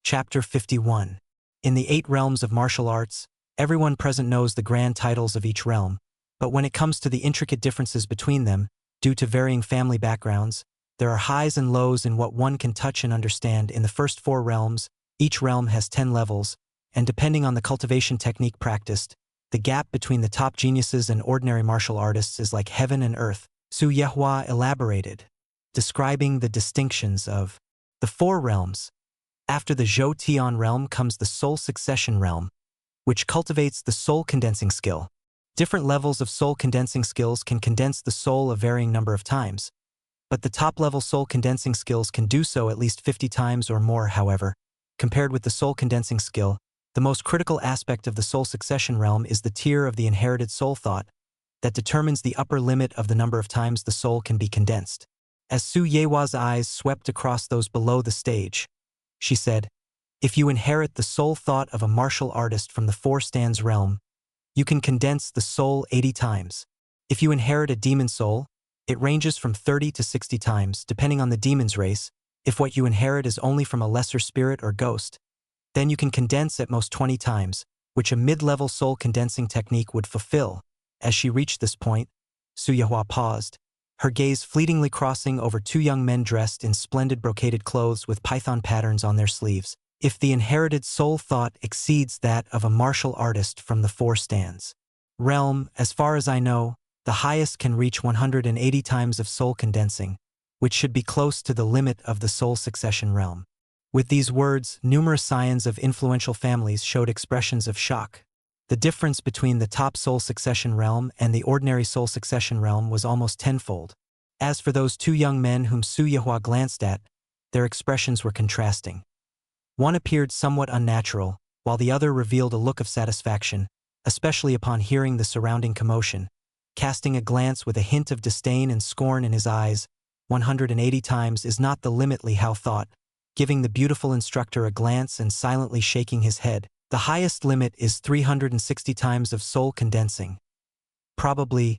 Chapter 51. In the 8 realms of martial arts, everyone present knows the grand titles of each realm, but when it comes to the intricate differences between them, due to varying family backgrounds, there are highs and lows in what one can touch and understand. In the first 4 realms, each realm has 10 levels, and depending on the cultivation technique practiced, the gap between the top geniuses and ordinary martial artists is like heaven and earth. Su Yehua elaborated, describing the distinctions of the 4 realms. After the Zhou Tian realm comes the soul succession realm, which cultivates the soul condensing skill. Different levels of soul condensing skills can condense the soul a varying number of times, but the top-level soul condensing skills can do so at least 50 times or more. However, compared with the soul condensing skill, the most critical aspect of the soul succession realm is the tier of the inherited soul thought that determines the upper limit of the number of times the soul can be condensed. As Su Yehua's eyes swept across those below the stage, she said, "If you inherit the soul thought of a martial artist from the 4 stands realm, you can condense the soul 80 times. If you inherit a demon soul, it ranges from 30 to 60 times, depending on the demon's race. If what you inherit is only from a lesser spirit or ghost, then you can condense at most 20 times, which a mid-level soul condensing technique would fulfill." As she reached this point, Su Yehua paused, her gaze fleetingly crossing over 2 young men dressed in splendid brocaded clothes with python patterns on their sleeves. If the inherited soul thought exceeds that of a martial artist from the 4 stands realm, as far as I know, the highest can reach 180 times of soul condensing, which should be close to the limit of the soul succession realm. With these words, numerous scions of influential families showed expressions of shock. The difference between the top soul succession realm and the ordinary soul succession realm was almost tenfold. As for those 2 young men whom Su Yehua glanced at, their expressions were contrasting. One appeared somewhat unnatural, while the other revealed a look of satisfaction, especially upon hearing the surrounding commotion. Casting a glance with a hint of disdain and scorn in his eyes, 180 times is not the limit, Li Hao thought, giving the beautiful instructor a glance and silently shaking his head. The highest limit is 360 times of soul condensing. Probably,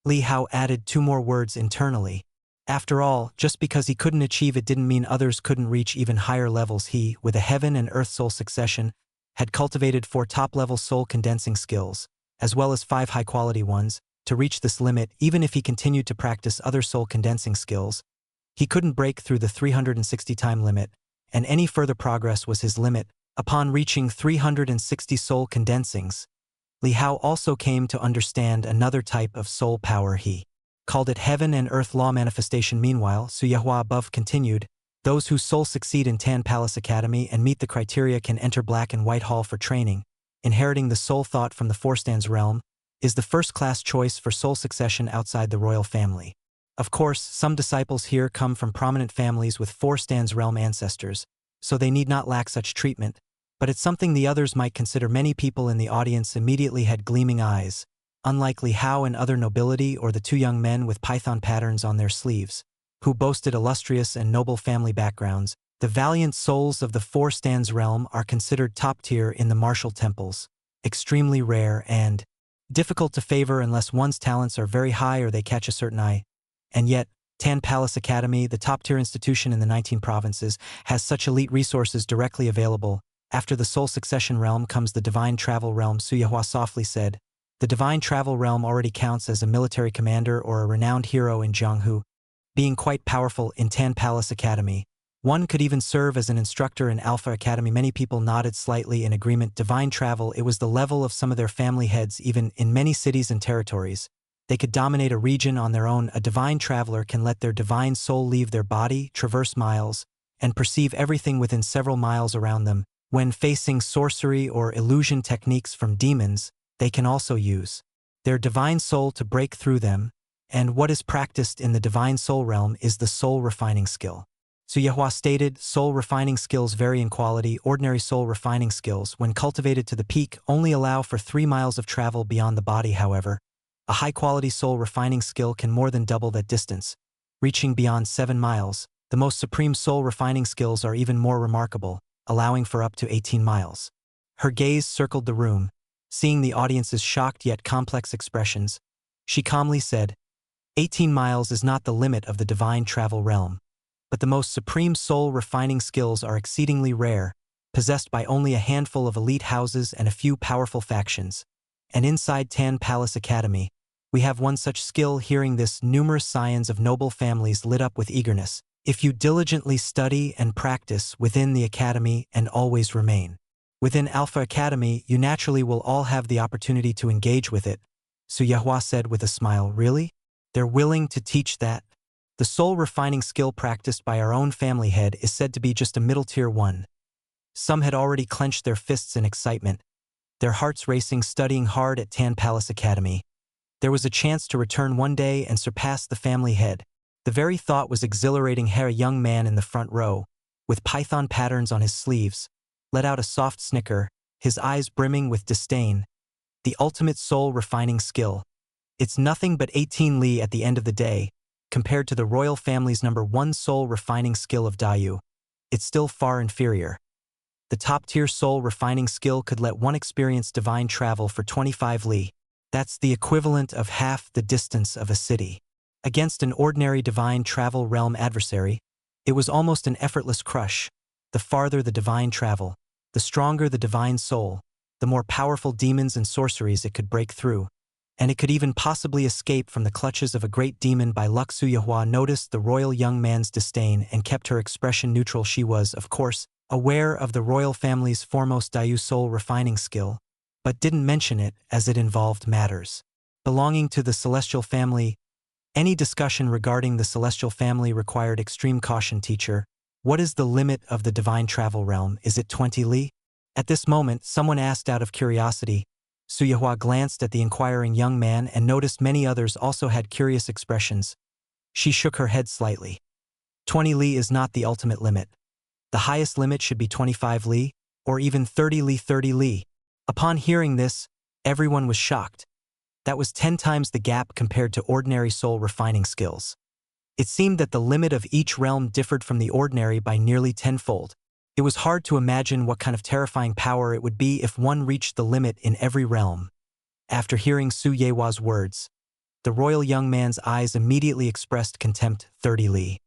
Li Hao added 2 more words internally. After all, just because he couldn't achieve it didn't mean others couldn't reach even higher levels. He, with a heaven and earth soul succession, had cultivated 4 top-level soul condensing skills, as well as 5 high-quality ones. To reach this limit, even if he continued to practice other soul condensing skills, he couldn't break through the 360-time limit, and any further progress was his limit. Upon reaching 360 soul condensings, Li Hao also came to understand another type of soul power. He called it heaven and earth law manifestation. Meanwhile, Su Yehua above continued, "Those whose souls succeed in Tan Palace Academy and meet the criteria can enter Black and White Hall for training. Inheriting the soul thought from the 4 stands realm is the first-class choice for soul succession outside the royal family. Of course, some disciples here come from prominent families with 4 stands realm ancestors, so they need not lack such treatment, but it's something the others might consider." Many people in the audience immediately had gleaming eyes, unlike Li Hao and other nobility or the 2 young men with python patterns on their sleeves, who boasted illustrious and noble family backgrounds. The valiant souls of the 4 stands realm are considered top tier in the martial temples, extremely rare and difficult to favor unless one's talents are very high or they catch a certain eye. And yet, Tan Palace Academy, the top-tier institution in the 19 provinces, has such elite resources directly available. After the soul succession realm comes the divine travel realm. Su Yehua softly said, "The divine travel realm already counts as a military commander or a renowned hero in Jianghu, being quite powerful in Tan Palace Academy. One could even serve as an instructor in Alpha Academy." Many people nodded slightly in agreement. Divine travel, it was the level of some of their family heads. Even in many cities and territories, they could dominate a region on their own. A divine traveler can let their divine soul leave their body, traverse miles, and perceive everything within several miles around them. When facing sorcery or illusion techniques from demons, they can also use their divine soul to break through them, and what is practiced in the divine soul realm is the soul refining skill. Su Yehua stated, "Soul refining skills vary in quality. Ordinary soul refining skills, when cultivated to the peak, only allow for 3 miles of travel beyond the body. However, a high-quality soul refining skill can more than double that distance, reaching beyond 7 miles. The most supreme soul refining skills are even more remarkable, allowing for up to 18 miles. Her gaze circled the room, seeing the audience's shocked yet complex expressions. She calmly said, 18 miles is not the limit of the divine travel realm, but the most supreme soul refining skills are exceedingly rare, possessed by only a handful of elite houses and a few powerful factions. And inside Tan Palace Academy, we have one such skill. Hearing this, numerous scions of noble families lit up with eagerness. If you diligently study and practice within the academy and always remain within Alpha Academy, you naturally will all have the opportunity to engage with it, Su Yehua said with a smile. Really? They're willing to teach that? The soul-refining skill practiced by our own family head is said to be just a middle-tier one. Some had already clenched their fists in excitement, their hearts racing, studying hard at Tan Palace Academy. There was a chance to return one day and surpass the family head. The very thought was exhilarating. A young man in the front row, with python patterns on his sleeves, let out a soft snicker, his eyes brimming with disdain. The ultimate soul-refining skill. It's nothing but 18 li at the end of the day, compared to the royal family's #1 soul-refining skill of Dayu. It's still far inferior. The top-tier soul-refining skill could let one experience divine travel for 25 li. That's the equivalent of half the distance of a city. Against an ordinary divine travel realm adversary, it was almost an effortless crush. The farther the divine travel, the stronger the divine soul, the more powerful demons and sorceries it could break through. And it could even possibly escape from the clutches of a great demon by luck. Su Yehua noticed the royal young man's disdain and kept her expression neutral. She was, of course, aware of the royal family's foremost Dayu soul-refining skill, but didn't mention it as it involved matters belonging to the celestial family. Any discussion regarding the celestial family required extreme caution. Teacher, what is the limit of the divine travel realm? Is it 20 li? At this moment, someone asked out of curiosity. Su Yehua glanced at the inquiring young man and noticed many others also had curious expressions. She shook her head slightly. 20 li is not the ultimate limit. The highest limit should be 25 li, or even 30 li. 30 li. Upon hearing this, everyone was shocked. That was 10 times the gap compared to ordinary soul-refining skills. It seemed that the limit of each realm differed from the ordinary by nearly tenfold. It was hard to imagine what kind of terrifying power it would be if one reached the limit in every realm. After hearing Su Yehua's words, the royal young man's eyes immediately expressed contempt. 30 li.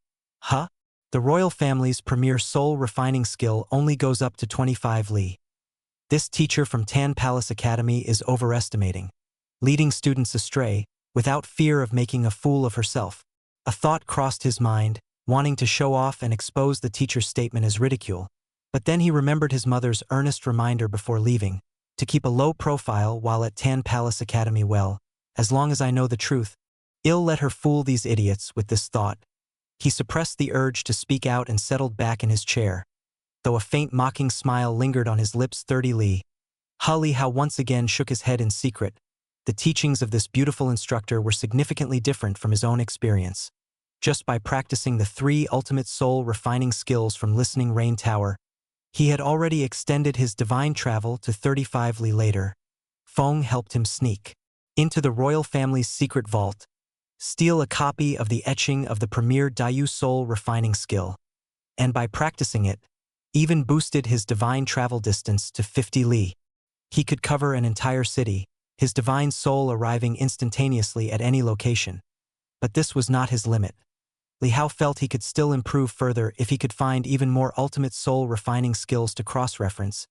Huh? The royal family's premier soul-refining skill only goes up to 25 li. This teacher from Tan Palace Academy is overestimating, leading students astray, without fear of making a fool of herself. A thought crossed his mind, wanting to show off and expose the teacher's statement as ridicule. But then he remembered his mother's earnest reminder before leaving, to keep a low profile while at Tan Palace Academy. Well, as long as I know the truth, I'll let her fool these idiots. With this thought, he suppressed the urge to speak out and settled back in his chair, though a faint mocking smile lingered on his lips. 30 li. Li Hao once again shook his head in secret. The teachings of this beautiful instructor were significantly different from his own experience. Just by practicing the 3 ultimate soul-refining skills from Listening Rain Tower, he had already extended his divine travel to 35 li. Later, Feng helped him sneak into the royal family's secret vault, steal a copy of the etching of the premier Dayu soul-refining skill, and by practicing it, even boosted his divine travel distance to 50 li. He could cover an entire city, his divine soul arriving instantaneously at any location. But this was not his limit. Li Hao felt he could still improve further if he could find even more ultimate soul-refining skills to cross-reference.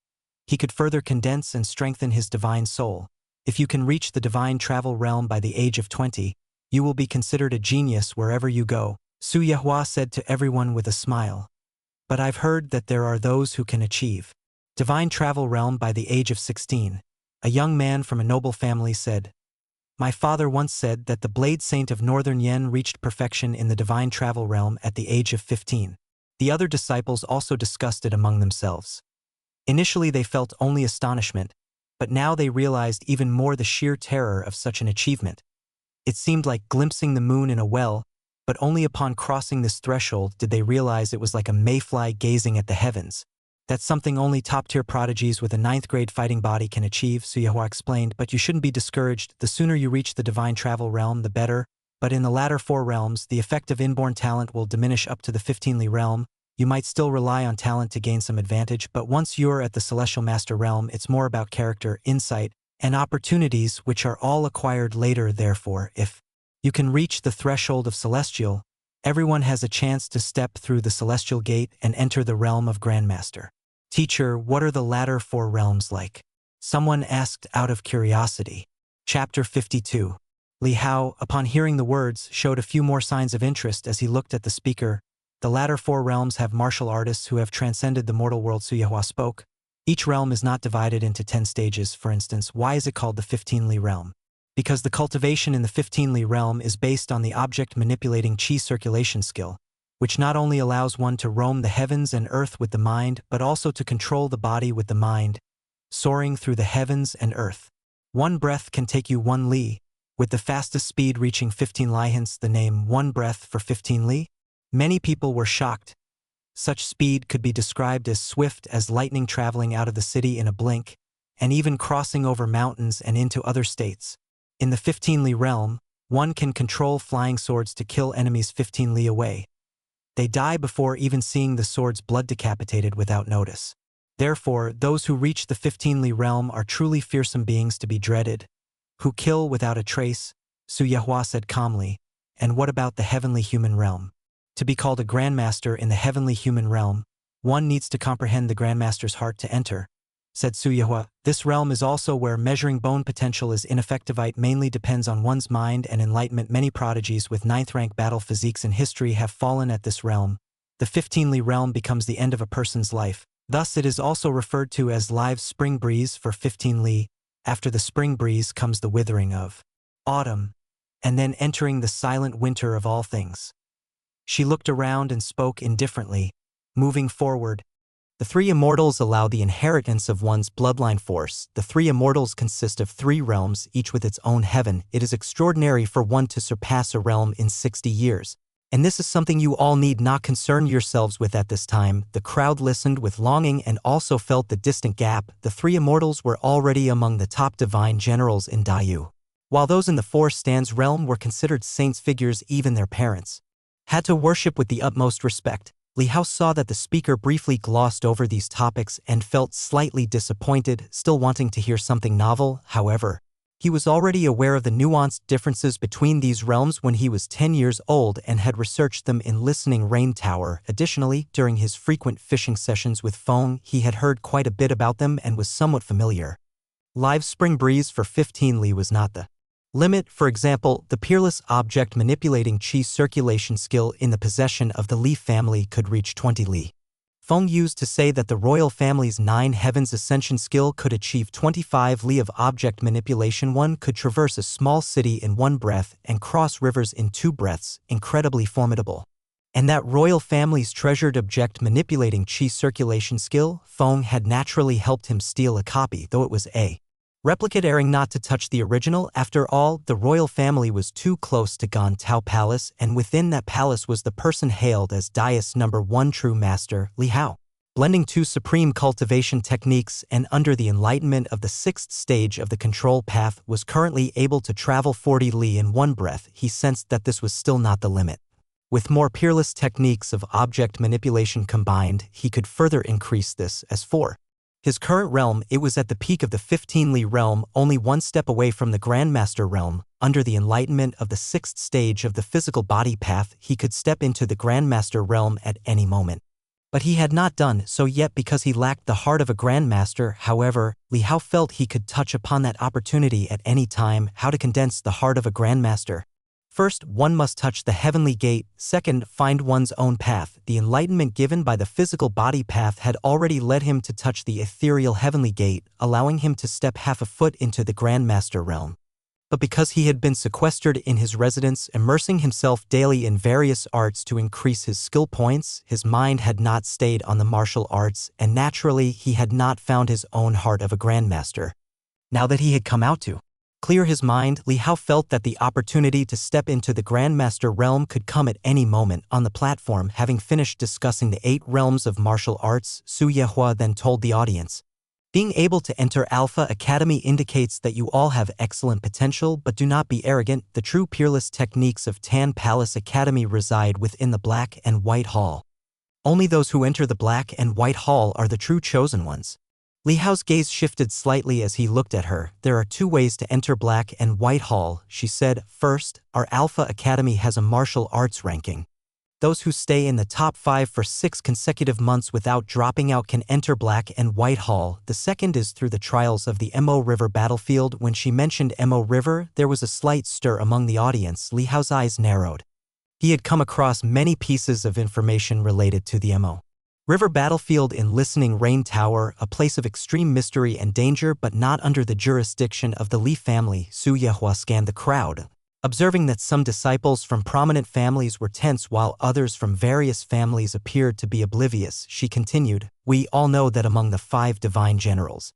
He could further condense and strengthen his divine soul. If you can reach the divine travel realm by the age of 20, you will be considered a genius wherever you go, Su Yehua said to everyone with a smile. But I've heard that there are those who can achieve divine travel realm by the age of 16. A young man from a noble family said. My father once said that the Blade Saint of Northern Yen reached perfection in the divine travel realm at the age of 15. The other disciples also discussed it among themselves. Initially they felt only astonishment, but now they realized even more the sheer terror of such an achievement. It seemed like glimpsing the moon in a well, but only upon crossing this threshold did they realize it was like a mayfly gazing at the heavens. That's something only top-tier prodigies with a 9th-grade fighting body can achieve, Su Yehua explained, but you shouldn't be discouraged. The sooner you reach the divine travel realm, the better. But in the latter 4 realms, the effect of inborn talent will diminish up to the 15 li realm. You might still rely on talent to gain some advantage, but once you're at the Celestial Master realm, it's more about character, insight, and opportunities which are all acquired later. Therefore, if you can reach the threshold of Celestial, everyone has a chance to step through the Celestial Gate and enter the realm of Grandmaster. Teacher, what are the latter 4 realms like? Someone asked out of curiosity. Chapter 52. Li Hao, upon hearing the words, showed a few more signs of interest as he looked at the speaker. The latter 4 realms have martial artists who have transcended the mortal world. Su Yehua spoke. Each realm is not divided into 10 stages. For instance, why is it called the 15 Li realm? Because the cultivation in the 15 Li realm is based on the object manipulating qi circulation skill, which not only allows one to roam the heavens and earth with the mind, but also to control the body with the mind, soaring through the heavens and earth. One breath can take you 1 li, with the fastest speed reaching 15 li, hence the name one breath for 15 li. Many people were shocked. Such speed could be described as swift as lightning traveling out of the city in a blink, and even crossing over mountains and into other states. In the 15 li realm, one can control flying swords to kill enemies 15 li away. They die before even seeing the sword's blood decapitated without notice. Therefore, those who reach the 15 li realm are truly fearsome beings to be dreaded, who kill without a trace, Su Yehua said calmly. And what about the heavenly human realm? To be called a grandmaster in the heavenly human realm, one needs to comprehend the grandmaster's heart to enter, said Su Yehua. This realm is also where measuring bone potential is ineffective. It mainly depends on one's mind and enlightenment. Many prodigies with 9th rank battle physiques in history have fallen at this realm. The 15 li realm becomes the end of a person's life. Thus it is also referred to as live spring breeze for 15 li. After the spring breeze comes the withering of autumn, and then entering the silent winter of all things. She looked around and spoke indifferently, moving forward. The 3 immortals allow the inheritance of one's bloodline force. The 3 immortals consist of 3 realms, each with its own heaven. It is extraordinary for one to surpass a realm in 60 years. And this is something you all need not concern yourselves with at this time. The crowd listened with longing and also felt the distant gap. The 3 immortals were already among the top divine generals in Dayu. While those in the 4 stands realm were considered saints figures, even their parents had to worship with the utmost respect. Li Hao saw that the speaker briefly glossed over these topics and felt slightly disappointed, still wanting to hear something novel. However, he was already aware of the nuanced differences between these realms when he was 10 years old and had researched them in Listening Rain Tower. Additionally, during his frequent fishing sessions with Feng, he had heard quite a bit about them and was somewhat familiar. Live spring breeze for 15 li was not the limit. For example, the peerless object manipulating qi circulation skill in the possession of the Li family could reach 20 li. Feng used to say that the royal family's 9 heavens ascension skill could achieve 25 li of object manipulation. One could traverse a small city in 1 breath and cross rivers in 2 breaths, incredibly formidable. And that royal family's treasured object manipulating qi circulation skill, Feng had naturally helped him steal a copy, though it was a replicate, daring not to touch the original. After all, the royal family was too close to Gan Tao Palace, and within that palace was the person hailed as Dais number 1 true master, Li Hao. Blending 2 supreme cultivation techniques and under the enlightenment of the 6th stage of the control path, was currently able to travel 40 li in 1 breath. He sensed that this was still not the limit. With more peerless techniques of object manipulation combined, he could further increase this as for his current realm. It was at the peak of the 15 li realm, only 1 step away from the Grandmaster realm. Under the enlightenment of the 6th stage of the physical body path, he could step into the Grandmaster realm at any moment. But he had not done so yet because he lacked the heart of a Grandmaster. However, Li Hao felt he could touch upon that opportunity at any time. How to condense the heart of a Grandmaster? First, one must touch the heavenly gate. Second, find one's own path. The enlightenment given by the physical body path had already led him to touch the ethereal heavenly gate, allowing him to step half a foot into the Grandmaster realm. But because he had been sequestered in his residence, immersing himself daily in various arts to increase his skill points, his mind had not stayed on the martial arts, and naturally he had not found his own heart of a Grandmaster. Now that he had come out to clear his mind, Li Hao felt that the opportunity to step into the Grandmaster realm could come at any moment. On the platform, having finished discussing the 8 realms of martial arts, Su Yehua then told the audience, "Being able to enter Alpha Academy indicates that you all have excellent potential, but do not be arrogant. The true peerless techniques of Tan Palace Academy reside within the Black and White Hall. Only those who enter the Black and White Hall are the true chosen ones." Li Hao's gaze shifted slightly as he looked at her. "There are 2 ways to enter Black and White Hall," she said. "First, our Alpha Academy has a martial arts ranking. Those who stay in the top 5 for 6 consecutive months without dropping out can enter Black and White Hall. The second is through the trials of the Mo River battlefield. When she mentioned Mo River, there was a slight stir among the audience. Li Hao's eyes narrowed. He had come across many pieces of information related to the Mo River battlefield in Listening Rain Tower, a place of extreme mystery and danger but not under the jurisdiction of the Li family. Su Yehua scanned the crowd, observing that some disciples from prominent families were tense while others from various families appeared to be oblivious. She continued, "We all know that among the 5 divine generals,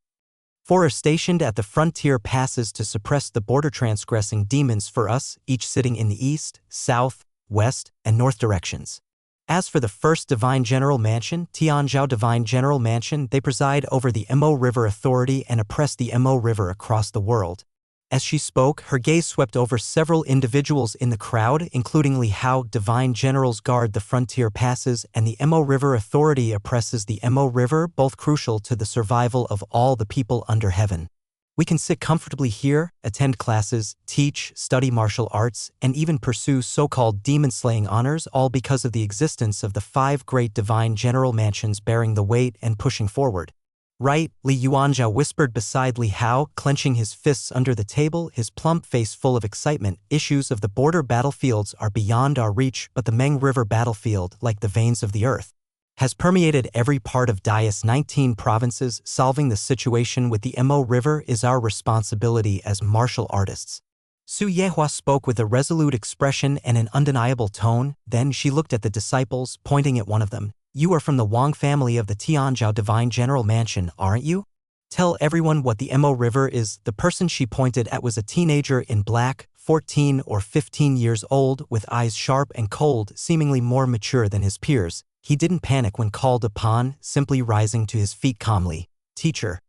4 are stationed at the frontier passes to suppress the border-transgressing demons for us, each sitting in the east, south, west, and north directions. As for the first Divine General Mansion, Tianzhou Divine General Mansion, they preside over the Mo River Authority and oppress the Mo River across the world." As she spoke, her gaze swept over several individuals in the crowd, including Li Hao. Divine Generals guard the frontier passes, and the Mo River Authority oppresses the Mo River, both crucial to the survival of all the people under heaven. We can sit comfortably here, attend classes, teach, study martial arts, and even pursue so-called demon-slaying honors, all because of the existence of the 5 great divine general mansions bearing the weight and pushing forward. Right, Li Yuanzhao whispered beside Li Hao, clenching his fists under the table, his plump face full of excitement. Issues of the border battlefields are beyond our reach, but the Meng River battlefield, like the veins of the earth, has permeated every part of Dias 19 provinces. Solving the situation with the Mo River is our responsibility as martial artists. Su Yehua spoke with a resolute expression and an undeniable tone. Then she looked at the disciples, pointing at one of them. "You are from the Wang family of the Tianzhou Divine General Mansion, aren't you? Tell everyone what the Mo River is." The person she pointed at was a teenager in black, 14 or 15 years old, with eyes sharp and cold, seemingly more mature than his peers. He didn't panic when called upon, simply rising to his feet calmly. "Teacher,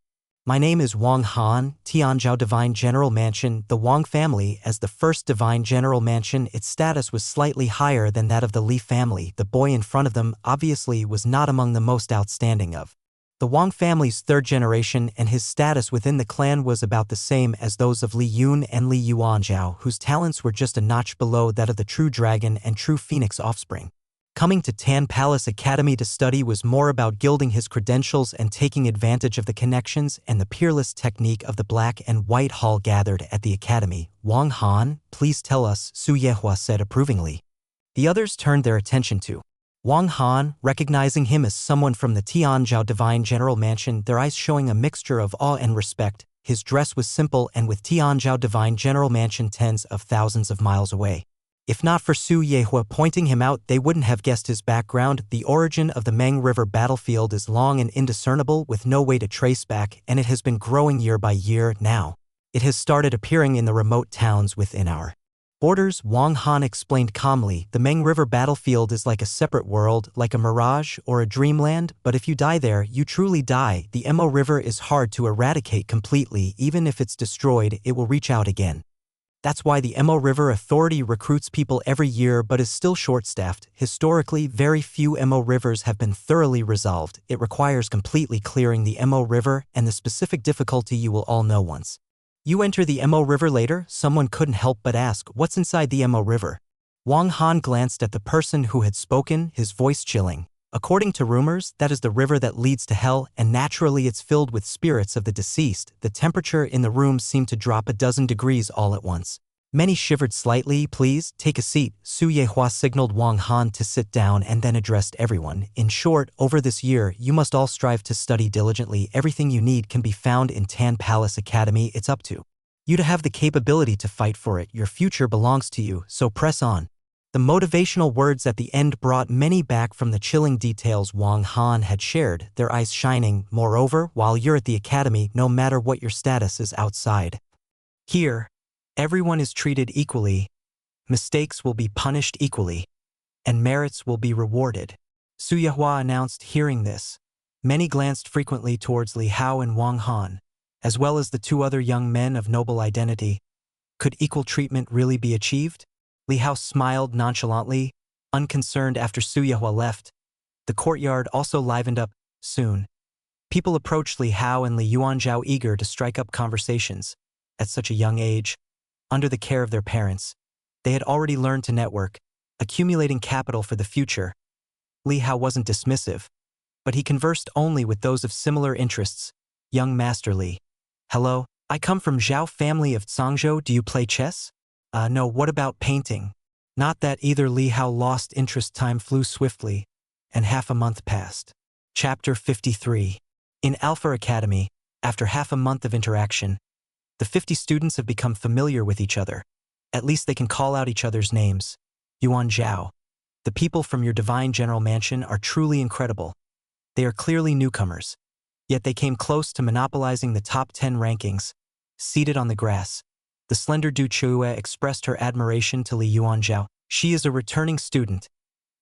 my name is Wang Han, Tianzhou Divine General Mansion." The Wang family, as the first Divine General Mansion, its status was slightly higher than that of the Li family. The boy in front of them, obviously, was not among the most outstanding of the Wang family's 3rd generation, and his status within the clan was about the same as those of Li Yun and Li Yuanzhao, whose talents were just a notch below that of the True Dragon and True Phoenix offspring. Coming to Tan Palace Academy to study was more about gilding his credentials and taking advantage of the connections and the peerless technique of the Black and White Hall gathered at the academy. "Wang Han, please tell us," Su Yehua said approvingly. The others turned their attention to Wang Han, recognizing him as someone from the Tianzhou Divine General Mansion, their eyes showing a mixture of awe and respect. His dress was simple, and with Tianzhou Divine General Mansion tens of thousands of miles away, if not for Su Yehua pointing him out, they wouldn't have guessed his background. The origin of the Meng River battlefield is long and indiscernible, with no way to trace back, and it has been growing year by year. Now, it has started appearing in the remote towns within our borders. Wang Han explained calmly. "The Meng River battlefield is like a separate world, like a mirage or a dreamland, but if you die there, you truly die. The Mo River is hard to eradicate completely. Even if it's destroyed, it will reach out again. That's why the Mo River Authority recruits people every year but is still short-staffed. Historically, very few Mo Rivers have been thoroughly resolved. It requires completely clearing the Mo River, and the specific difficulty you will all know once you enter the Mo River later." Someone couldn't help but ask, "What's inside the Mo River?" Wang Han glanced at the person who had spoken, his voice chilling. "According to rumors, that is the river that leads to hell, and naturally it's filled with spirits of the deceased." The temperature in the room seemed to drop a dozen degrees all at once. Many shivered slightly. "Please, take a seat." Su Yehua signaled Wang Han to sit down and then addressed everyone. "In short, over this year, you must all strive to study diligently. Everything you need can be found in Tan Palace Academy. It's up to you to have the capability to fight for it. Your future belongs to you, so press on." The motivational words at the end brought many back from the chilling details Wang Han had shared, their eyes shining. "Moreover, while you're at the academy, no matter what your status is outside here, everyone is treated equally, mistakes will be punished equally, and merits will be rewarded." Su Yehua announced. Hearing this, many glanced frequently towards Li Hao and Wang Han, as well as the 2 other young men of noble identity. Could equal treatment really be achieved? Li Hao smiled nonchalantly, unconcerned. After Su Yehua left, the courtyard also livened up. Soon, people approached Li Hao and Li Yuanzhao, eager to strike up conversations. At such a young age, under the care of their parents, they had already learned to network. accumulating capital for the future. Li Hao wasn't dismissive, but he conversed only with those of similar interests. Young Master Li. Hello, I come from Zhao family of Zhangzhou. Do you play chess? No, what about painting? Not that either. Li Hao lost interest. Time flew swiftly, and half a month passed. Chapter 53. In Alpha Academy, after half a month of interaction, the 50 students have become familiar with each other. At least they can call out each other's names. Yuan Zhao. The people from your divine general mansion are truly incredible. They are clearly newcomers. Yet they came close to monopolizing the top 10 rankings. Seated on the grass, the slender Du Chue expressed her admiration to Li Yuan Zhao. She is a returning student,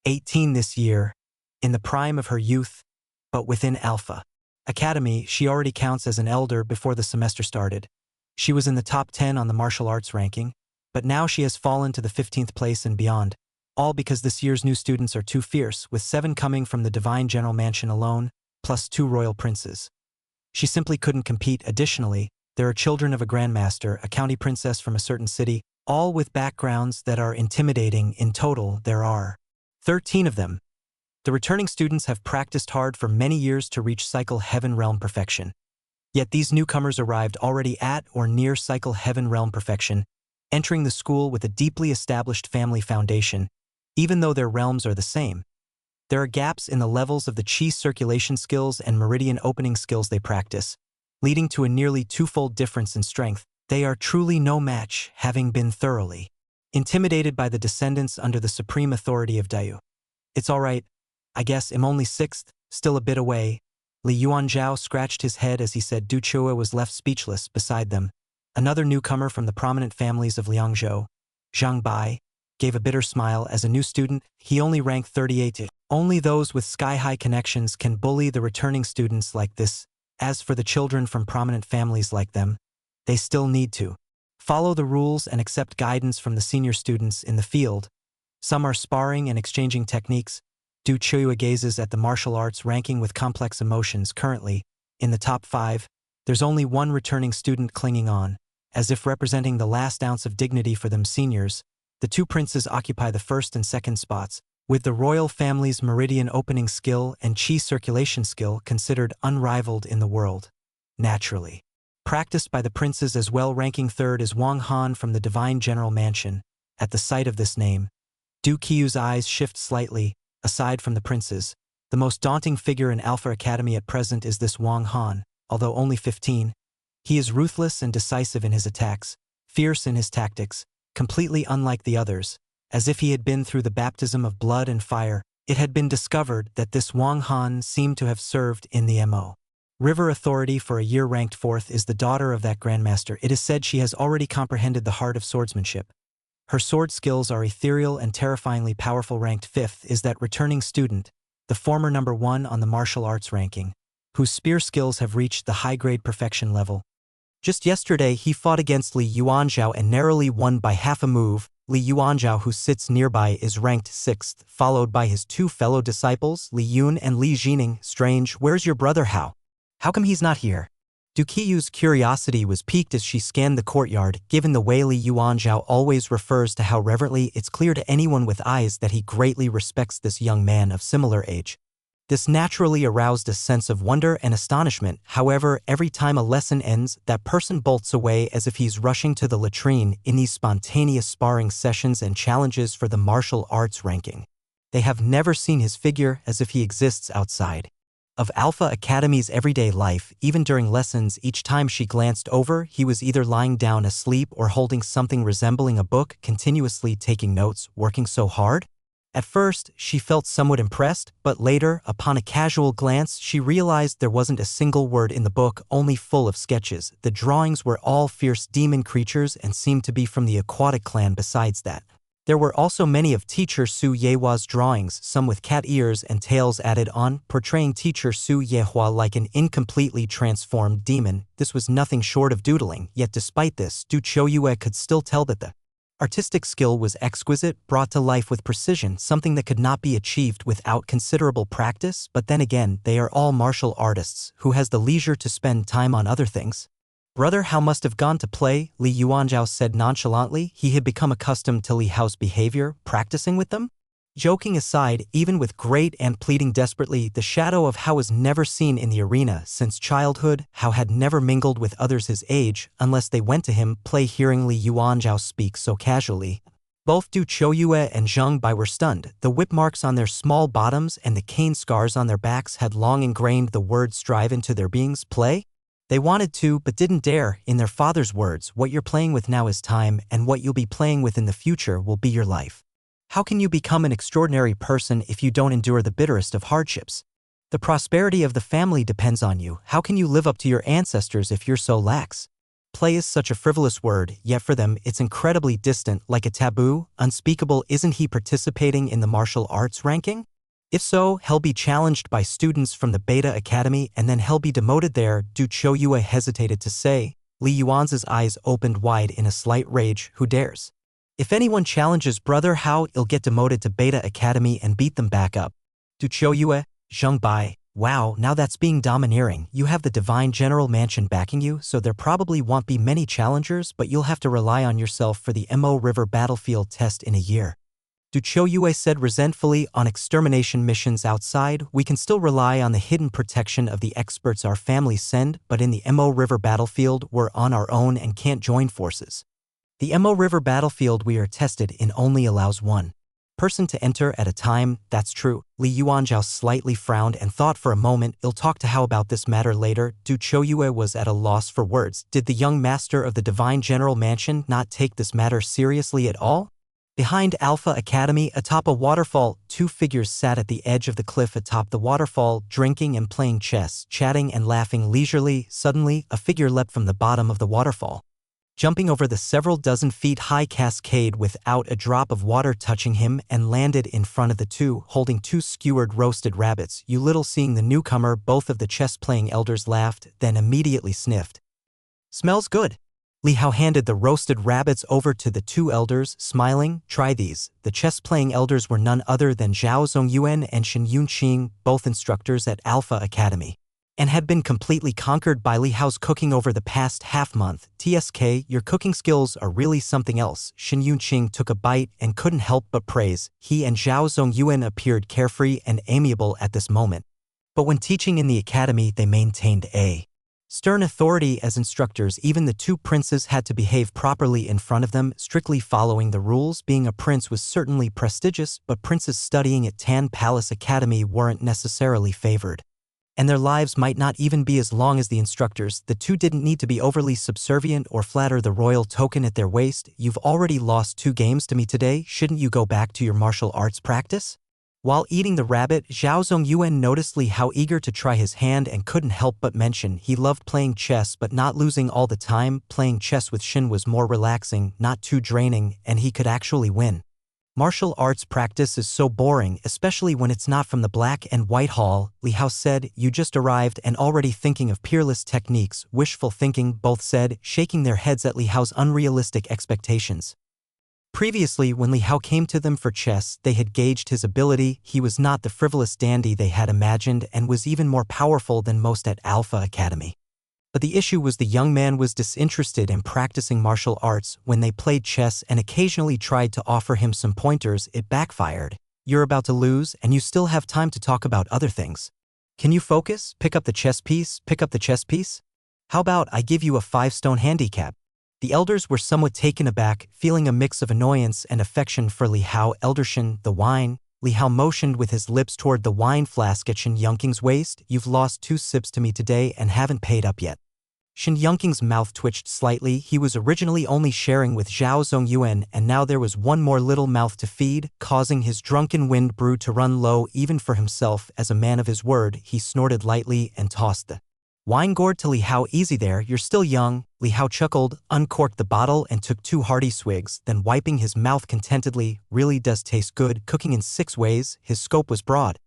18 this year, in the prime of her youth, but within Alpha Academy, she already counts as an elder. Before the semester started, she was in the top 10 on the martial arts ranking, but now she has fallen to the 15th place and beyond, all because this year's new students are too fierce, with 7 coming from the divine general mansion alone, plus 2 royal princes. She simply couldn't compete. Additionally, there are children of a grandmaster, a county princess from a certain city, all with backgrounds that are intimidating. In total, there are 13 of them. The returning students have practiced hard for many years to reach Cycle Heaven Realm perfection. Yet these newcomers arrived already at or near Cycle Heaven Realm perfection, entering the school with a deeply established family foundation. Even though their realms are the same, there are gaps in the levels of the chi circulation skills and meridian opening skills they practice, leading to a nearly twofold difference in strength. They are truly no match, having been thoroughly intimidated by the descendants under the supreme authority of Dayu. It's all right, I guess. I'm only 6th, still a bit away. Li Yuan Zhao scratched his head as he said. Du Chue was left speechless. Beside them, another newcomer from the prominent families of Liangzhou, Zhang Bai, gave a bitter smile. As a new student, he only ranked 38. Only those with sky-high connections can bully the returning students like this. As for the children from prominent families like them, they still need to follow the rules and accept guidance from the senior students in the field. Some are sparring and exchanging techniques. Du Chue gazes at the martial arts ranking with complex emotions. Currently, in the top 5, there's only one returning student clinging on, as if representing the last ounce of dignity for them seniors. The 2 princes occupy the 1st and 2nd spots, with the royal family's meridian opening skill and chi circulation skill considered unrivaled in the world. Naturally, practiced by the princes as well. Ranking 3rd is Wang Han from the divine general mansion. At the sight of this name, Du Qiu's eyes shift slightly. Aside from the princes, the most daunting figure in Alpha Academy at present is this Wang Han. Although only 15, he is ruthless and decisive in his attacks, fierce in his tactics, completely unlike the others. As if he had been through the baptism of blood and fire, it had been discovered that this Wang Han seemed to have served in the Mo. River Authority for a year. Ranked 4th is the daughter of that grandmaster. It is said she has already comprehended the heart of swordsmanship. Her sword skills are ethereal and terrifyingly powerful. Ranked 5th is that returning student, the former number 1 on the martial arts ranking, whose spear skills have reached the high-grade perfection level. Just yesterday, he fought against Li Yuan Zhao and narrowly won by half a move. Li Yuan Zhao, who sits nearby, is ranked 6th, followed by his 2 fellow disciples, Li Yun and Li Jining. Strange, where's your brother Hao? How come he's not here? Du Qiu's curiosity was piqued as she scanned the courtyard. Given the way Li Yuan Zhao always refers to Hao reverently, it's clear to anyone with eyes that he greatly respects this young man of similar age. This naturally aroused a sense of wonder and astonishment. However, every time a lesson ends, that person bolts away as if he's rushing to the latrine. In these spontaneous sparring sessions and challenges for the martial arts ranking, they have never seen his figure, as if he exists outside of Alpha Academy's everyday life. Even during lessons, each time she glanced over, he was either lying down asleep or holding something resembling a book, continuously taking notes, working so hard. At first, she felt somewhat impressed, but later, upon a casual glance, she realized there wasn't a single word in the book, only full of sketches. The drawings were all fierce demon creatures and seemed to be from the aquatic clan. Besides that, there were also many of teacher Su Yehua's drawings, some with cat ears and tails added on, portraying teacher Su Yehua like an incompletely transformed demon. This was nothing short of doodling, yet despite this, Du Choyue could still tell that the artistic skill was exquisite, brought to life with precision, something that could not be achieved without considerable practice. But then again, they are all martial artists. Who has the leisure to spend time on other things? Brother Hao must have gone to play, Li Yuanzhao said nonchalantly. He had become accustomed to Li Hao's behavior, practicing with them. Joking aside, even with great and pleading desperately, the shadow of Hao was never seen in the arena since childhood. Hao had never mingled with others his age, unless they went to him, play. Hearing Li Yuanzhao speak so casually, both Du Chouyue and Zheng Bai were stunned. The whip marks on their small bottoms and the cane scars on their backs had long ingrained the word strive into their beings. Play? They wanted to, but didn't dare. In their father's words, what you're playing with now is time, and what you'll be playing with in the future will be your life. How can you become an extraordinary person if you don't endure the bitterest of hardships? The prosperity of the family depends on you. How can you live up to your ancestors if you're so lax? Play is such a frivolous word, yet for them it's incredibly distant, like a taboo, unspeakable. Isn't he participating in the martial arts ranking? If so, he'll be challenged by students from the Beta Academy and then he'll be demoted there, Du Chouyue hesitated to say. Li Yuan's eyes opened wide in a slight rage. Who dares? If anyone challenges Brother Hao, he'll get demoted to Beta Academy and beat them back up. Du Chouyue, Zheng Bai. Wow, now that's being domineering. You have the Divine General Mansion backing you, so there probably won't be many challengers, but you'll have to rely on yourself for the Mo River battlefield test in a year. Du Chouyue said resentfully. On extermination missions outside, we can still rely on the hidden protection of the experts our families send, but in the Mo River battlefield, we're on our own and can't join forces. The Mo River battlefield we are tested in only allows one person to enter at a time. That's true. Li Yuanzhao slightly frowned and thought for a moment. I'll talk to Hao about this matter later. Du Chouyue was at a loss for words. Did the young master of the Divine General Mansion not take this matter seriously at all? Behind Alpha Academy, atop a waterfall, two figures sat at the edge of the cliff atop the waterfall, drinking and playing chess, chatting and laughing leisurely. Suddenly, a figure leapt from the bottom of the waterfall, jumping over the several dozen feet high cascade without a drop of water touching him, and landed in front of the two, holding two skewered roasted rabbits. You little. Seeing the newcomer, both of the chess-playing elders laughed, then immediately sniffed. Smells good. Li Hao handed the roasted rabbits over to the two elders, smiling. Try these. The chess-playing elders were none other than Zhao Zongyuan and Shen Yunqing, both instructors at Alpha Academy, and had been completely conquered by Li Hao's cooking over the past half-month. TSK, your cooking skills are really something else. Shen Yunqing took a bite and couldn't help but praise. He and Zhao Zongyuan appeared carefree and amiable at this moment, but when teaching in the academy they maintained a stern authority as instructors. Even the two princes had to behave properly in front of them, strictly following the rules. Being a prince was certainly prestigious, but princes studying at Tan Palace Academy weren't necessarily favored, and their lives might not even be as long as the instructors. The two didn't need to be overly subservient or flatter the royal token at their waist. You've already lost 2 games to me today, shouldn't you go back to your martial arts practice? While eating the rabbit, Zhao Zongyuan noticed Li Hao eager to try his hand and couldn't help but mention he loved playing chess but not losing all the time. Playing chess with Shen was more relaxing, not too draining, and he could actually win. Martial arts practice is so boring, especially when it's not from the black and white hall, Li Hao said. You just arrived and already thinking of peerless techniques. Wishful thinking, both said, shaking their heads at Li Hao's unrealistic expectations. Previously, when Li Hao came to them for chess, they had gauged his ability. He was not the frivolous dandy they had imagined and was even more powerful than most at Alpha Academy. But the issue was the young man was disinterested in practicing martial arts. When they played chess and occasionally tried to offer him some pointers, it backfired. You're about to lose, and you still have time to talk about other things. Can you focus? Pick up the chess piece? Pick up the chess piece? How about I give you a 5-stone handicap? The elders were somewhat taken aback, feeling a mix of annoyance and affection for Li Hao. Eldershen, the wine. Li Hao motioned with his lips toward the wine flask at Shen Yunqing's waist. You've lost 2 sips to me today and haven't paid up yet. Shen Yunqing's mouth twitched slightly. He was originally only sharing with Zhao Zongyuan, and now there was one more little mouth to feed, causing his drunken wind brew to run low even for himself. As a man of his word, he snorted lightly and tossed the wine gourd to Li Hao. Easy there, you're still young. Li Hao chuckled, uncorked the bottle and took 2 hearty swigs, then wiping his mouth contentedly. Really does taste good. Cooking in 6 ways. His scope was broad.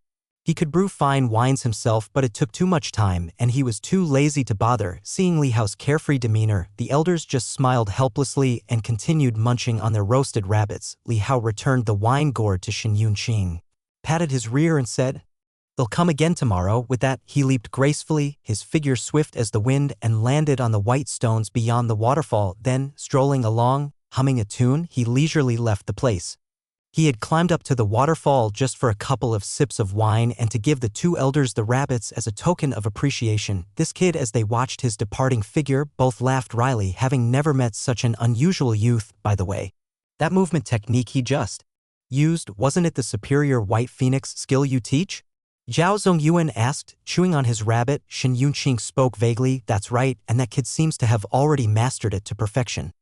He could brew fine wines himself, but it took too much time, and he was too lazy to bother. Seeing Li Hao's carefree demeanor, the elders just smiled helplessly and continued munching on their roasted rabbits. Li Hao returned the wine gourd to Shen Yunqing, patted his rear and said, They'll come again tomorrow. With that, he leaped gracefully, his figure swift as the wind, and landed on the white stones beyond the waterfall. Then, strolling along, humming a tune, he leisurely left the place. He had climbed up to the waterfall just for a couple of sips of wine and to give the two elders the rabbits as a token of appreciation. This kid, as they watched his departing figure, both laughed wryly, having never met such an unusual youth, by the way. That movement technique he just used, wasn't it the superior white phoenix skill you teach? Zhao Zongyuan asked, chewing on his rabbit. Shen Yunqing spoke vaguely. That's right, and that kid seems to have already mastered it to perfection.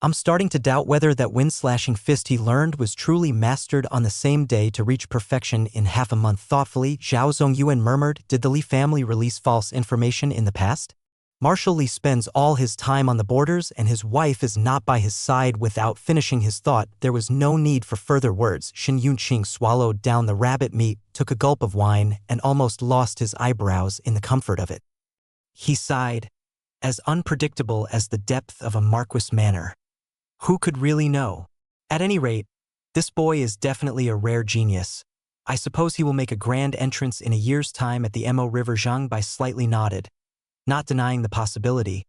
I'm starting to doubt whether that wind-slashing fist he learned was truly mastered on the same day to reach perfection in half a month. Thoughtfully, Zhao Zongyuan murmured, did the Li family release false information in the past? Marshal Li spends all his time on the borders and his wife is not by his side. Without finishing his thought, there was no need for further words. Shen Yunqing swallowed down the rabbit meat, took a gulp of wine, and almost lost his eyebrows in the comfort of it. He sighed, as unpredictable as the depth of a Marquis manor. Who could really know? At any rate, this boy is definitely a rare genius. I suppose he will make a grand entrance in a year's time at the Mo River. Zhang Bai slightly nodded, not denying the possibility,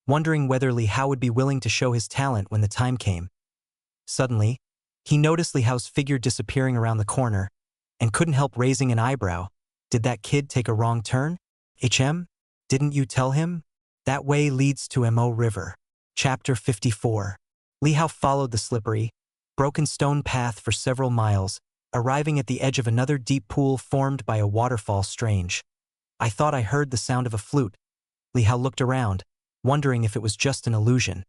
wondering whether Li Hao would be willing to show his talent when the time came. Suddenly, he noticed Li Hao's figure disappearing around the corner, and couldn't help raising an eyebrow. Did that kid take a wrong turn? Didn't you tell him? That way leads to Mo River. Chapter 54. Li Hao followed the slippery, broken stone path for several miles, arriving at the edge of another deep pool formed by a waterfall. Strange. I thought I heard the sound of a flute. Li Hao looked around, wondering if it was just an illusion.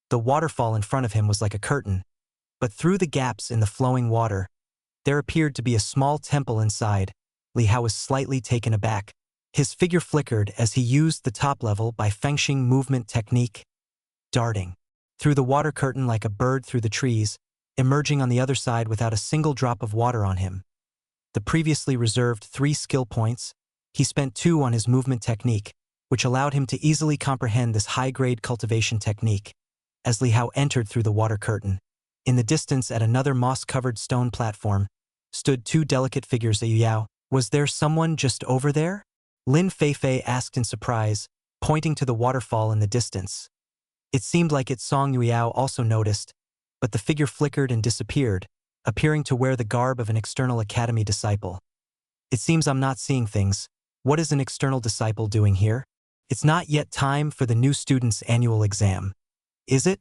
The waterfall in front of him was like a curtain, but through the gaps in the flowing water, there appeared to be a small temple inside. Li Hao was slightly taken aback. His figure flickered as he used the top level by Fengxing movement technique, darting through the water curtain like a bird through the trees, emerging on the other side without a single drop of water on him. The previously reserved 3 skill points, he spent 2 on his movement technique, which allowed him to easily comprehend this high-grade cultivation technique. As Li Hao entered through the water curtain, in the distance at another moss-covered stone platform, stood 2 delicate figures. Yao, was there someone just over there? Lin Feifei asked in surprise, pointing to the waterfall in the distance. It seemed like it. Song Yao also noticed, but the figure flickered and disappeared, appearing to wear the garb of an external academy disciple. It seems I'm not seeing things. What is an external disciple doing here? It's not yet time for the new student's annual exam. Is it?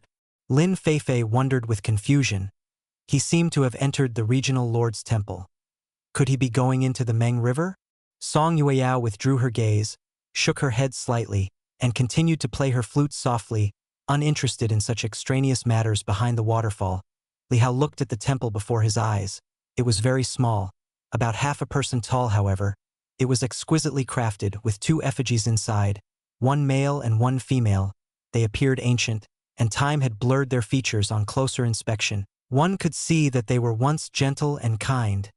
Lin Feifei wondered with confusion. He seemed to have entered the regional lord's temple. Could he be going into the Meng River? Song Yao withdrew her gaze, shook her head slightly, and continued to play her flute softly, uninterested in such extraneous matters behind the waterfall. Li Hao looked at the temple before his eyes. It was very small, about half a person tall. However, it was exquisitely crafted with 2 effigies inside, 1 male and 1 female. They appeared ancient, and time had blurred their features on closer inspection. One could see that they were once gentle and kind,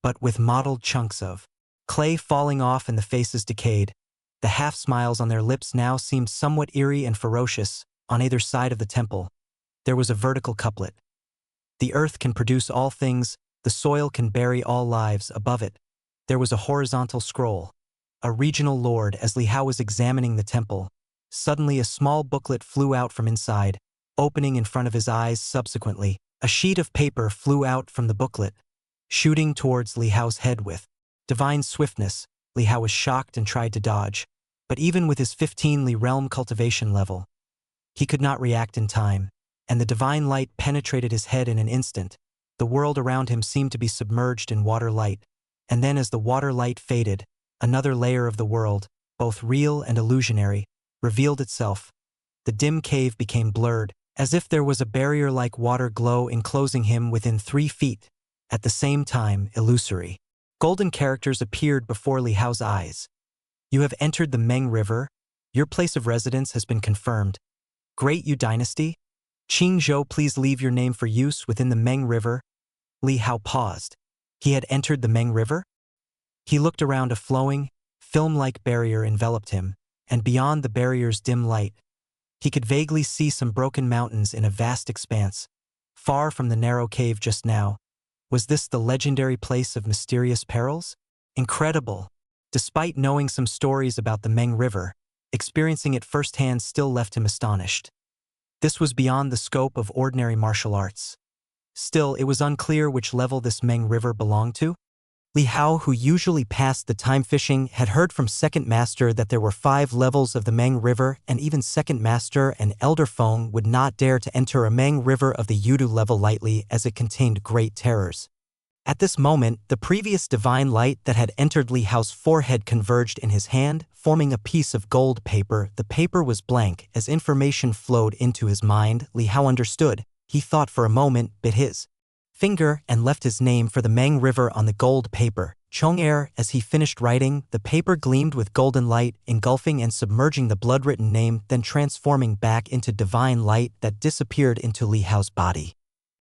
but with mottled chunks of clay falling off and the faces decayed. The half-smiles on their lips now seemed somewhat eerie and ferocious. On either side of the temple, there was a vertical couplet. The earth can produce all things, the soil can bury all lives. Above it, there was a horizontal scroll. A regional lord. As Li Hao was examining the temple, suddenly a small booklet flew out from inside, opening in front of his eyes. Subsequently, a sheet of paper flew out from the booklet, shooting towards Li Hao's head with divine swiftness. Li Hao was shocked and tried to dodge, but even with his 15 Li realm cultivation level, he could not react in time, and the divine light penetrated his head in an instant. The world around him seemed to be submerged in water light, and then as the water light faded, another layer of the world, both real and illusionary, revealed itself. The dim cave became blurred, as if there was a barrier-like water glow enclosing him within 3 feet. At the same time, illusory golden characters appeared before Li Hao's eyes. You have entered the Meng River. Your place of residence has been confirmed. Great Yu Dynasty? Qing Zhou, please leave your name for use within the Meng River. Li Hao paused. He had entered the Meng River? He looked around. A flowing, film-like barrier enveloped him, and beyond the barrier's dim light, he could vaguely see some broken mountains in a vast expanse, far from the narrow cave just now. Was this the legendary place of mysterious perils? Incredible. Despite knowing some stories about the Meng River, experiencing it firsthand still left him astonished. This was beyond the scope of ordinary martial arts. Still, it was unclear which level this Meng River belonged to. Li Hao, who usually passed the time fishing, had heard from Second Master that there were 5 levels of the Meng River, and even Second Master and Elder Feng would not dare to enter a Meng River of the Yudu level lightly, as it contained great terrors. At this moment, the previous divine light that had entered Li Hao's forehead converged in his hand, forming a piece of gold paper. The paper was blank. As information flowed into his mind, Li Hao understood. He thought for a moment, bit his finger, and left his name for the Meng River on the gold paper. Chong'er. As he finished writing, the paper gleamed with golden light, engulfing and submerging the blood-written name, then transforming back into divine light that disappeared into Li Hao's body.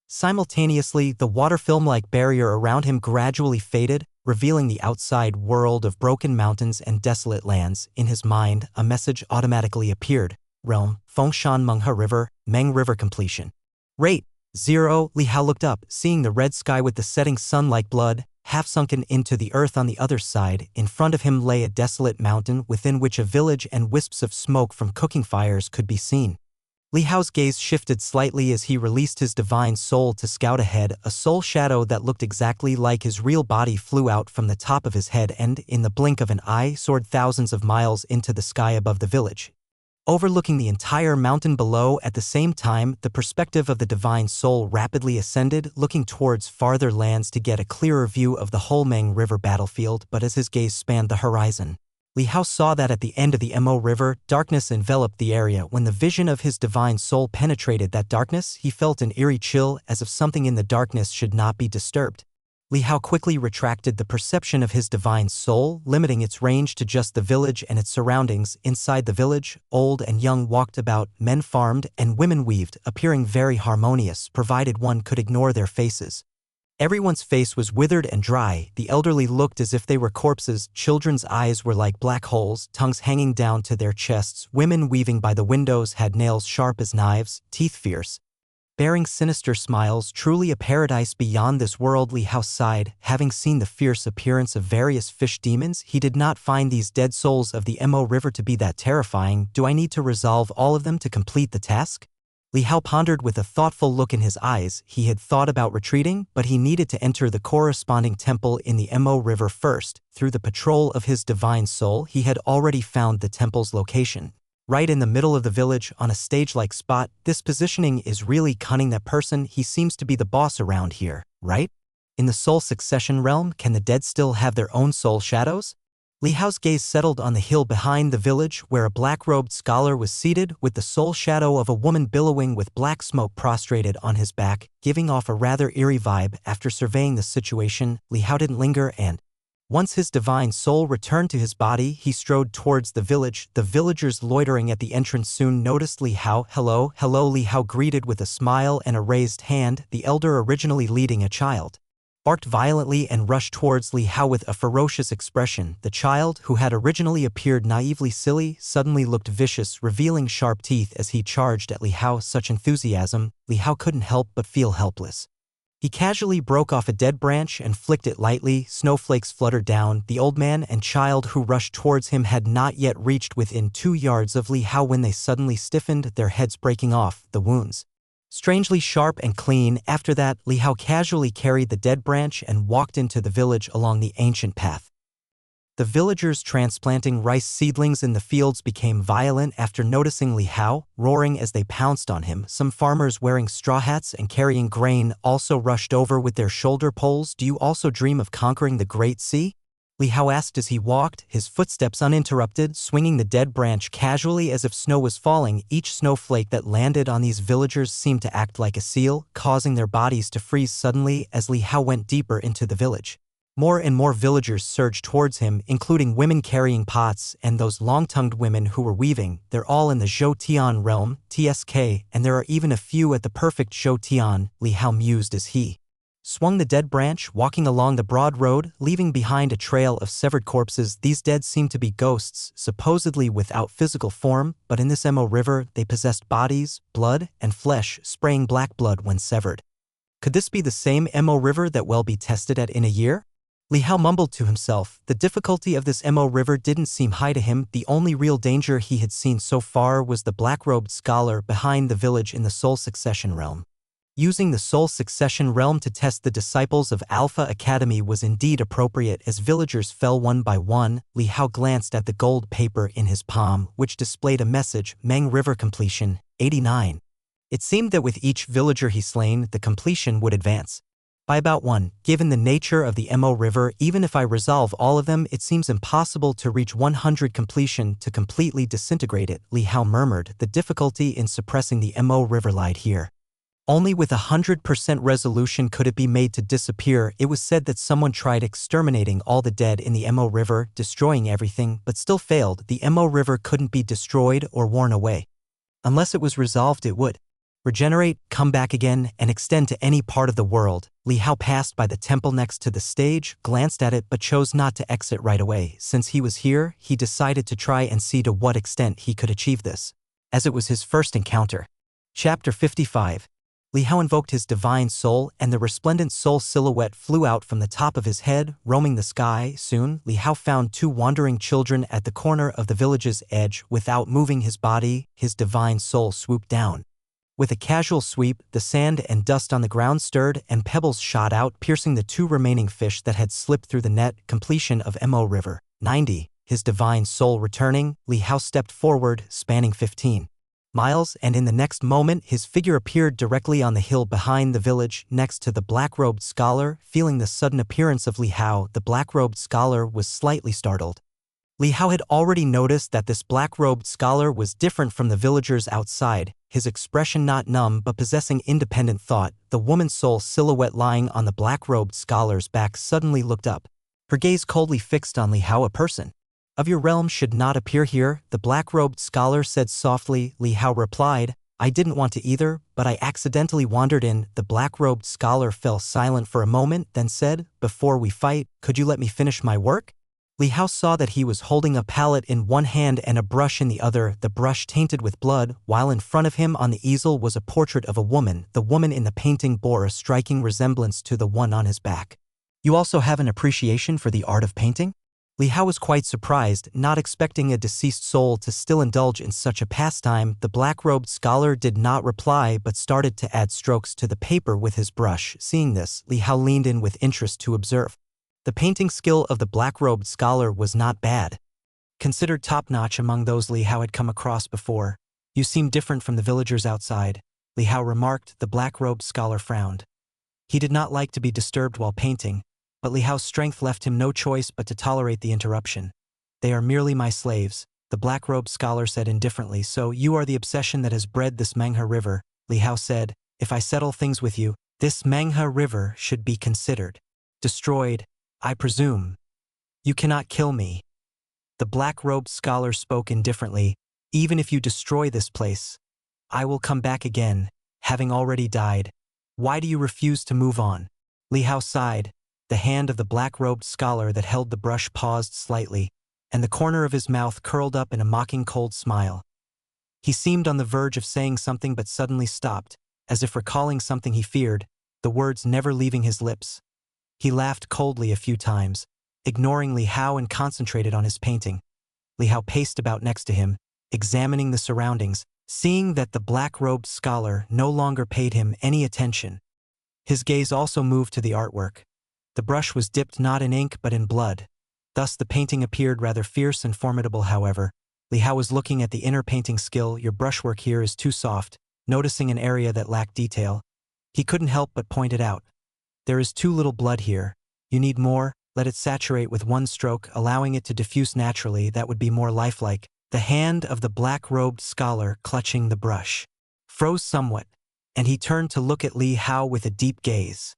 Simultaneously, the water film-like barrier around him gradually faded, revealing the outside world of broken mountains and desolate lands. In his mind, a message automatically appeared. Realm, Fengshan Menghe River, Meng River completion. Rate, 0. Li Hao looked up, seeing the red sky with the setting sun like blood, half sunken into the earth on the other side. In front of him lay a desolate mountain within which a village and wisps of smoke from cooking fires could be seen. Li Hao's gaze shifted slightly as he released his divine soul to scout ahead. A soul shadow that looked exactly like his real body flew out from the top of his head and, in the blink of an eye, soared thousands of miles into the sky above the village. Overlooking the entire mountain below, at the same time, the perspective of the divine soul rapidly ascended, looking towards farther lands to get a clearer view of the whole Meng River battlefield. But as his gaze spanned the horizon, Li Hao saw that at the end of the Mo River, darkness enveloped the area. When the vision of his divine soul penetrated that darkness, he felt an eerie chill, as if something in the darkness should not be disturbed. Li Hao quickly retracted the perception of his divine soul, limiting its range to just the village and its surroundings. Inside the village, old and young walked about, men farmed, and women weaved, appearing very harmonious, provided one could ignore their faces. Everyone's face was withered and dry. The elderly looked as if they were corpses. Children's eyes were like black holes, tongues hanging down to their chests. Women weaving by the windows had nails sharp as knives, teeth fierce, bearing sinister smiles. Truly a paradise beyond this world. Li Hao sighed. Having seen the fierce appearance of various fish demons, he did not find these dead souls of the Mo River to be that terrifying. Do I need to resolve all of them to complete the task? Li Hao pondered with a thoughtful look in his eyes. He had thought about retreating, but he needed to enter the corresponding temple in the Mo River first. Through the patrol of his divine soul, he had already found the temple's location. Right in the middle of the village, on a stage-like spot. This positioning is really cunning. That person, he seems to be the boss around here, right? In the soul succession realm, can the dead still have their own soul shadows? Li Hao's gaze settled on the hill behind the village, where a black-robed scholar was seated, with the soul shadow of a woman billowing with black smoke prostrated on his back, giving off a rather eerie vibe. After surveying the situation, Li Hao didn't linger, and once his divine soul returned to his body, he strode towards the village. The villagers loitering at the entrance soon noticed Li Hao. Hello, hello. Li Hao greeted with a smile and a raised hand. The elder, originally leading a child, barked violently and rushed towards Li Hao with a ferocious expression. The child, who had originally appeared naively silly, suddenly looked vicious, revealing sharp teeth as he charged at Li Hao. Such enthusiasm, Li Hao couldn't help but feel helpless. He casually broke off a dead branch and flicked it lightly. Snowflakes fluttered down. The old man and child who rushed towards him had not yet reached within 2 yards of Li Hao when they suddenly stiffened, their heads breaking off, the wounds strangely sharp and clean. After that, Li Hao casually carried the dead branch and walked into the village along the ancient path. The villagers transplanting rice seedlings in the fields became violent after noticing Li Hao, roaring as they pounced on him. Some farmers wearing straw hats and carrying grain also rushed over with their shoulder poles. Do you also dream of conquering the Great Sea? Li Hao asked as he walked, his footsteps uninterrupted, swinging the dead branch casually as if snow was falling. Each snowflake that landed on these villagers seemed to act like a seal, causing their bodies to freeze suddenly. As Li Hao went deeper into the village, more and more villagers surged towards him, including women carrying pots and those long-tongued women who were weaving. They're all in the Zhou Tian realm, TSK, and there are even a few at the perfect Zhou Tian, Li Hao mused as he swung the dead branch, walking along the broad road, leaving behind a trail of severed corpses. These dead seemed to be ghosts, supposedly without physical form, but in this Mo River, they possessed bodies, blood, and flesh, spraying black blood when severed. Could this be the same Mo River that will be tested at in a year? Li Hao mumbled to himself. The difficulty of this Mo river didn't seem high to him. The only real danger he had seen so far was the black-robed scholar behind the village in the Soul Succession realm. Using the Soul Succession realm to test the disciples of Alpha Academy was indeed appropriate. As villagers fell one by one, Li Hao glanced at the gold paper in his palm, which displayed a message, Meng River Completion, 89. It seemed that with each villager he slain, the completion would advance by about 1. Given the nature of the Mo River, even if I resolve all of them, it seems impossible to reach 100 completion to completely disintegrate it, Li Hao murmured. The difficulty in suppressing the Mo River lied here. Only with 100% resolution could it be made to disappear. It was said that someone tried exterminating all the dead in the Mo River, destroying everything, but still failed. The Mo River couldn't be destroyed or worn away. Unless it was resolved, it would regenerate, come back again, and extend to any part of the world. Li Hao passed by the temple next to the stage, glanced at it but chose not to exit right away. Since he was here, he decided to try and see to what extent he could achieve this, as it was his first encounter. Chapter 55. Li Hao invoked his divine soul, and the resplendent soul silhouette flew out from the top of his head, roaming the sky. Soon, Li Hao found 2 wandering children at the corner of the village's edge. Without moving his body, his divine soul swooped down. With a casual sweep, the sand and dust on the ground stirred, and pebbles shot out, piercing the 2 remaining fish that had slipped through the net. Completion of Mo River, 90. His divine soul returning, Li Hao stepped forward, spanning 15 miles, and in the next moment his figure appeared directly on the hill behind the village, next to the black-robed scholar. Feeling the sudden appearance of Li Hao, the black-robed scholar was slightly startled. Li Hao had already noticed that this black-robed scholar was different from the villagers outside, his expression not numb but possessing independent thought. The woman's soul silhouette lying on the black-robed scholar's back suddenly looked up, her gaze coldly fixed on Li Hao. A person of your realm should not appear here, the black-robed scholar said softly. Li Hao replied, I didn't want to either, but I accidentally wandered in. The black-robed scholar fell silent for a moment, then said, before we fight, could you let me finish my work? Li Hao saw that he was holding a palette in one hand and a brush in the other, the brush tainted with blood, while in front of him on the easel was a portrait of a woman. The woman in the painting bore a striking resemblance to the one on his back. You also have an appreciation for the art of painting? Li Hao was quite surprised, not expecting a deceased soul to still indulge in such a pastime. The black-robed scholar did not reply but started to add strokes to the paper with his brush. Seeing this, Li Hao leaned in with interest to observe. The painting skill of the black-robed scholar was not bad. Considered top-notch among those Li Hao had come across before. You seem different from the villagers outside, Li Hao remarked. The black-robed scholar frowned. He did not like to be disturbed while painting, but Li Hao's strength left him no choice but to tolerate the interruption. They are merely my slaves, the black-robed scholar said indifferently. So you are the obsession that has bred this Menghe River, Li Hao said. If I settle things with you, this Menghe River should be considered destroyed, I presume. You cannot kill me. The black-robed scholar spoke indifferently. Even if you destroy this place, I will come back again, having already died. Why do you refuse to move on? Li Hao sighed. The hand of the black-robed scholar that held the brush paused slightly, and the corner of his mouth curled up in a mocking cold smile. He seemed on the verge of saying something but suddenly stopped, as if recalling something he feared, the words never leaving his lips. He laughed coldly a few times, ignoring Li Hao, and concentrated on his painting. Li Hao paced about next to him, examining the surroundings, seeing that the black-robed scholar no longer paid him any attention. His gaze also moved to the artwork. The brush was dipped not in ink but in blood. Thus the painting appeared rather fierce and formidable. However, Li Hao was looking at the inner painting skill. Your brushwork here is too soft. Noticing an area that lacked detail, he couldn't help but point it out. There is too little blood here. You need more. Let it saturate with one stroke, allowing it to diffuse naturally. That would be more lifelike. The hand of the black-robed scholar clutching the brush froze somewhat, and he turned to look at Li Hao with a deep gaze.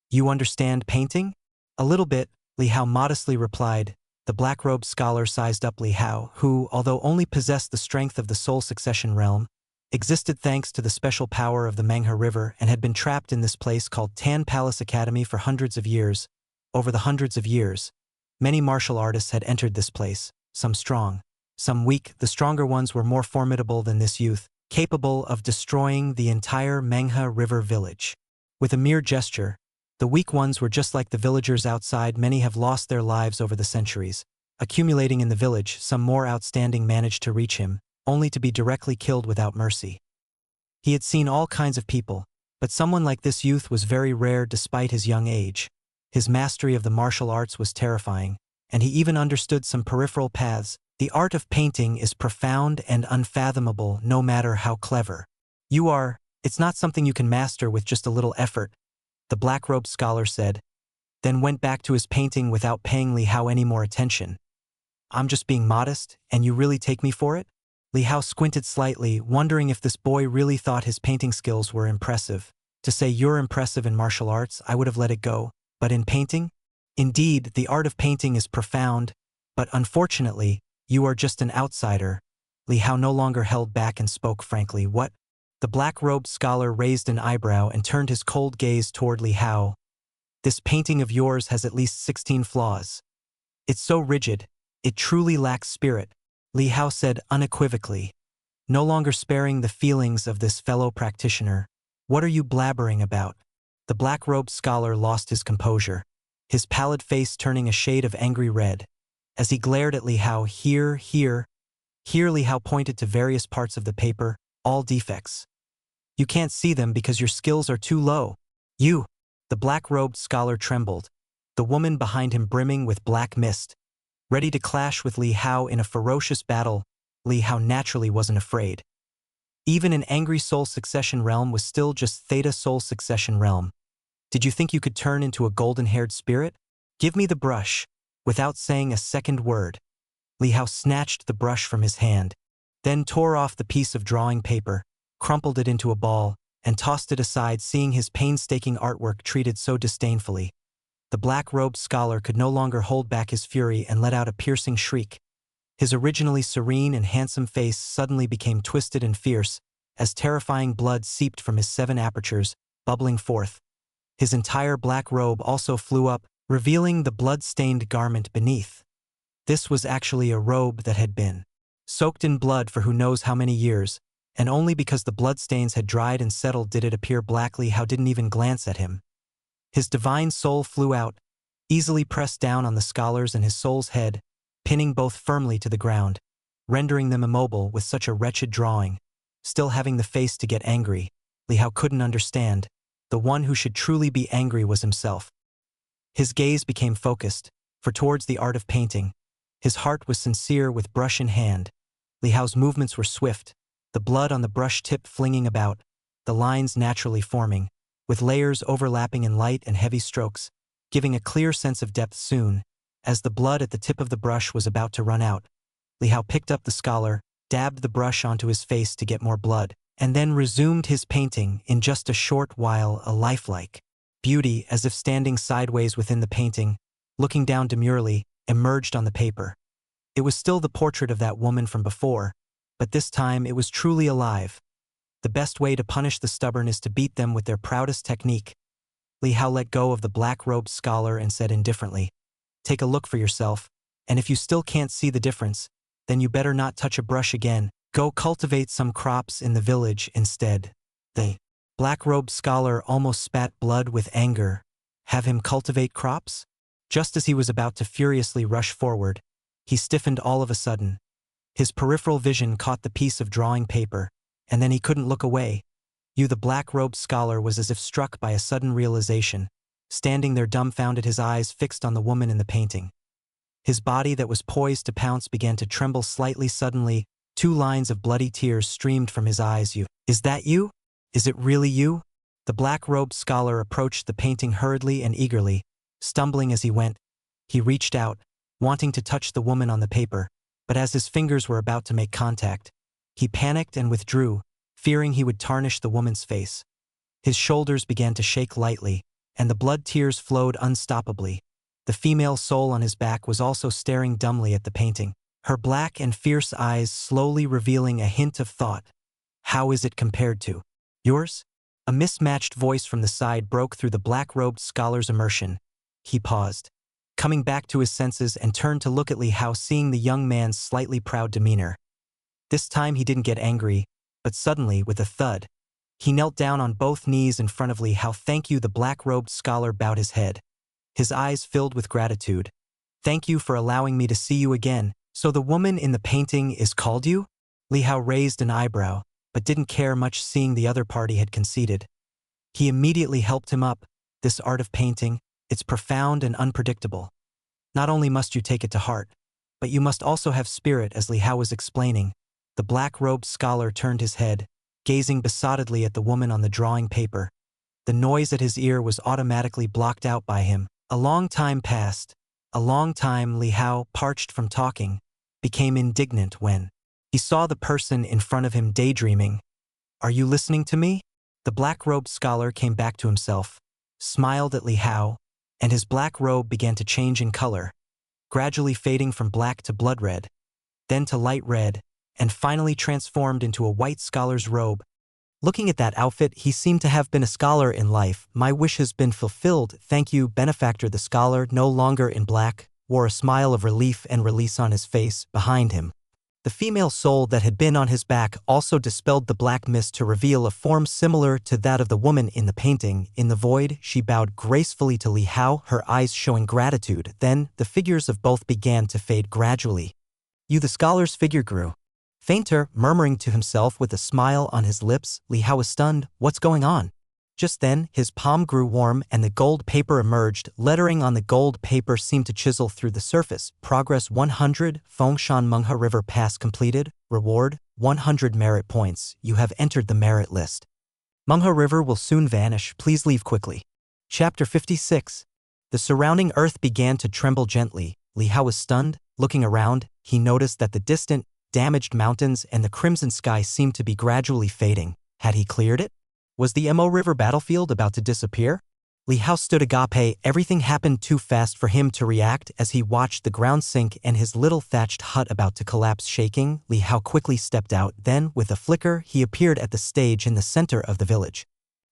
You understand painting? A little bit, Li Hao modestly replied. The black-robed scholar sized up Li Hao, who, although only possessed the strength of the Soul Succession realm, existed thanks to the special power of the Menghe River and had been trapped in this place called Tan Palace Academy for hundreds of years. Over the hundreds of years, many martial artists had entered this place, some strong, some weak. The stronger ones were more formidable than this youth, capable of destroying the entire Menghe River village. With a mere gesture, The weak ones were just like the villagers outside. Many have lost their lives over the centuries. Accumulating in the village, some more outstanding managed to reach him, only to be directly killed without mercy. He had seen all kinds of people, but someone like this youth was very rare despite his young age. His mastery of the martial arts was terrifying, and he even understood some peripheral paths. The art of painting is profound and unfathomable no matter how clever you are. It's not something you can master with just a little effort, the black-robed scholar said, then went back to his painting without paying Li Hao any more attention. I'm just being modest, and you really take me for it? Li Hao squinted slightly, wondering if this boy really thought his painting skills were impressive. To say you're impressive in martial arts, I would have let it go, but in painting? Indeed, the art of painting is profound, but unfortunately, you are just an outsider. Li Hao no longer held back and spoke frankly. What? The black-robed scholar raised an eyebrow and turned his cold gaze toward Li Hao. This painting of yours has at least 16 flaws. It's so rigid, it truly lacks spirit, Li Hao said unequivocally, no longer sparing the feelings of this fellow practitioner. What are you blabbering about? The black-robed scholar lost his composure, his pallid face turning a shade of angry red. As he glared at Li Hao, here, Li Hao pointed to various parts of the paper, all defects. You can't see them because your skills are too low. You! The black-robed scholar trembled, the woman behind him brimming with black mist. Ready to clash with Li Hao in a ferocious battle, Li Hao naturally wasn't afraid. Even an angry soul succession realm was still just theta soul succession realm. Did you think you could turn into a golden-haired spirit? Give me the brush. Without saying a second word, Li Hao snatched the brush from his hand, then tore off the piece of drawing paper, crumpled it into a ball, and tossed it aside, seeing his painstaking artwork treated so disdainfully. The black-robed scholar could no longer hold back his fury and let out a piercing shriek. His originally serene and handsome face suddenly became twisted and fierce, as terrifying blood seeped from his 7 apertures, bubbling forth. His entire black robe also flew up, revealing the blood-stained garment beneath. This was actually a robe that had been soaked in blood for who knows how many years, and only because the bloodstains had dried and settled did it appear black. Li Hao didn't even glance at him. His divine soul flew out, easily pressed down on the scholars and his soul's head, pinning both firmly to the ground, rendering them immobile with such a wretched drawing. Still having the face to get angry, Li Hao couldn't understand. The one who should truly be angry was himself. His gaze became focused, for towards the art of painting. His heart was sincere with brush in hand. Li Hao's movements were swift, the blood on the brush tip flinging about, the lines naturally forming, with layers overlapping in light and heavy strokes, giving a clear sense of depth. Soon, as the blood at the tip of the brush was about to run out, Li Hao picked up the scholar, dabbed the brush onto his face to get more blood, and then resumed his painting. In just a short while, a lifelike beauty, as if standing sideways within the painting, looking down demurely, emerged on the paper. It was still the portrait of that woman from before, but this time it was truly alive. The best way to punish the stubborn is to beat them with their proudest technique. Li Hao let go of the black-robed scholar and said indifferently, "Take a look for yourself, and if you still can't see the difference, then you better not touch a brush again. Go cultivate some crops in the village instead." The black-robed scholar almost spat blood with anger. Have him cultivate crops? Just as he was about to furiously rush forward, he stiffened all of a sudden. His peripheral vision caught the piece of drawing paper, and then he couldn't look away. The black-robed scholar was as if struck by a sudden realization, standing there dumbfounded, his eyes fixed on the woman in the painting. His body that was poised to pounce began to tremble slightly. Suddenly, 2 lines of bloody tears streamed from his eyes. Is that you? Is it really you? The black-robed scholar approached the painting hurriedly and eagerly, stumbling as he went. He reached out, wanting to touch the woman on the paper, but as his fingers were about to make contact, he panicked and withdrew, fearing he would tarnish the woman's face. His shoulders began to shake lightly, and the blood tears flowed unstoppably. The female soul on his back was also staring dumbly at the painting, her black and fierce eyes slowly revealing a hint of thought. How is it compared to yours? A mismatched voice from the side broke through the black-robed scholar's immersion. He paused, coming back to his senses, and turned to look at Li Hao, seeing the young man's slightly proud demeanor. This time he didn't get angry, but suddenly, with a thud, He knelt down on both knees in front of Li Hao. "Thank you." The black-robed scholar bowed his head, his eyes filled with gratitude. "Thank you for allowing me to see you again. So the woman in the painting is called you?" Li Hao raised an eyebrow, but didn't care much seeing the other party had conceded. He immediately helped him up. "This art of painting, it's profound and unpredictable. Not only must you take it to heart, but you must also have spirit," as Li Hao was explaining. The black-robed scholar turned his head, gazing besottedly at the woman on the drawing paper. The noise at his ear was automatically blocked out by him. A long time passed. A long time. Li Hao, parched from talking, became indignant when he saw the person in front of him daydreaming. "Are you listening to me?" The black-robed scholar came back to himself, smiled at Li Hao, and his black robe began to change in color, gradually fading from black to blood red, then to light red, and finally transformed into a white scholar's robe. Looking at that outfit, he seemed to have been a scholar in life. "My wish has been fulfilled. Thank you, benefactor." The scholar, no longer in black, wore a smile of relief and release on his face. Behind him, the female soul that had been on his back also dispelled the black mist to reveal a form similar to that of the woman in the painting. In the void, she bowed gracefully to Li Hao, her eyes showing gratitude. Then, the figures of both began to fade gradually. The scholar's figure grew fainter, murmuring to himself with a smile on his lips. Li Hao was stunned. "What's going on?" Just then, his palm grew warm and the gold paper emerged. Lettering on the gold paper seemed to chisel through the surface. "Progress 100, Fengshan Menghe River Pass completed. Reward, 100 merit points. You have entered the merit list. Menghe River will soon vanish. Please leave quickly." Chapter 56. The surrounding earth began to tremble gently. Li Hao was stunned. Looking around, he noticed that the distant, damaged mountains and the crimson sky seemed to be gradually fading. Had he cleared it? Was the Mo River battlefield about to disappear? Li Hao stood agape. Everything happened too fast for him to react as he watched the ground sink and his little thatched hut about to collapse. Shaking, Li Hao quickly stepped out. Then, with a flicker, he appeared at the stage in the center of the village.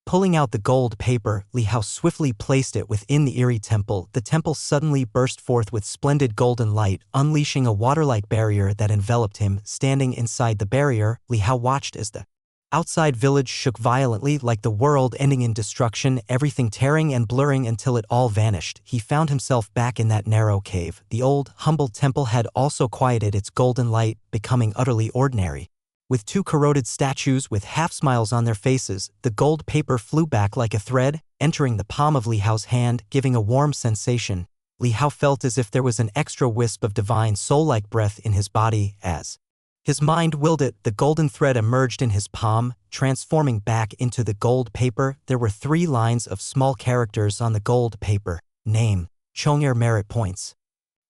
Pulling out the gold paper, Li Hao swiftly placed it within the eerie temple. The temple suddenly burst forth with splendid golden light, unleashing a water-like barrier that enveloped him. Standing inside the barrier, Li Hao watched as the outside village shook violently, like the world ending in destruction, everything tearing and blurring until it all vanished. He found himself back in that narrow cave. The old, humble temple had also quieted its golden light, becoming utterly ordinary. With two corroded statues with half-smiles on their faces, the gold paper flew back like a thread, entering the palm of Li Hao's hand, giving a warm sensation. Li Hao felt as if there was an extra wisp of divine soul-like breath in his body. As his mind willed it, the golden thread emerged in his palm, transforming back into the gold paper. There were 3 lines of small characters on the gold paper. Name: Chong'er. Merit points: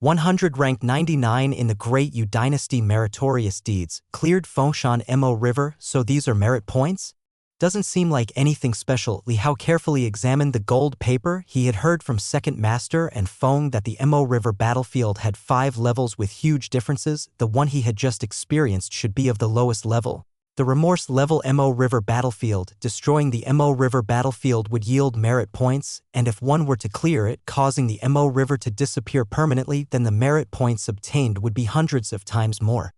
100. Rank 99 in the Great Yu Dynasty. Meritorious deeds: cleared Fengshan Mo River. So these are merit points? Doesn't seem like anything special. Li Hao carefully examined the gold paper. He had heard from Second Master and Feng that the Mo River battlefield had 5 levels with huge differences. The one he had just experienced should be of the lowest level. The Remorse level Mo River battlefield. Destroying the Mo River battlefield would yield merit points, and if one were to clear it, causing the Mo River to disappear permanently, then the merit points obtained would be hundreds of times more.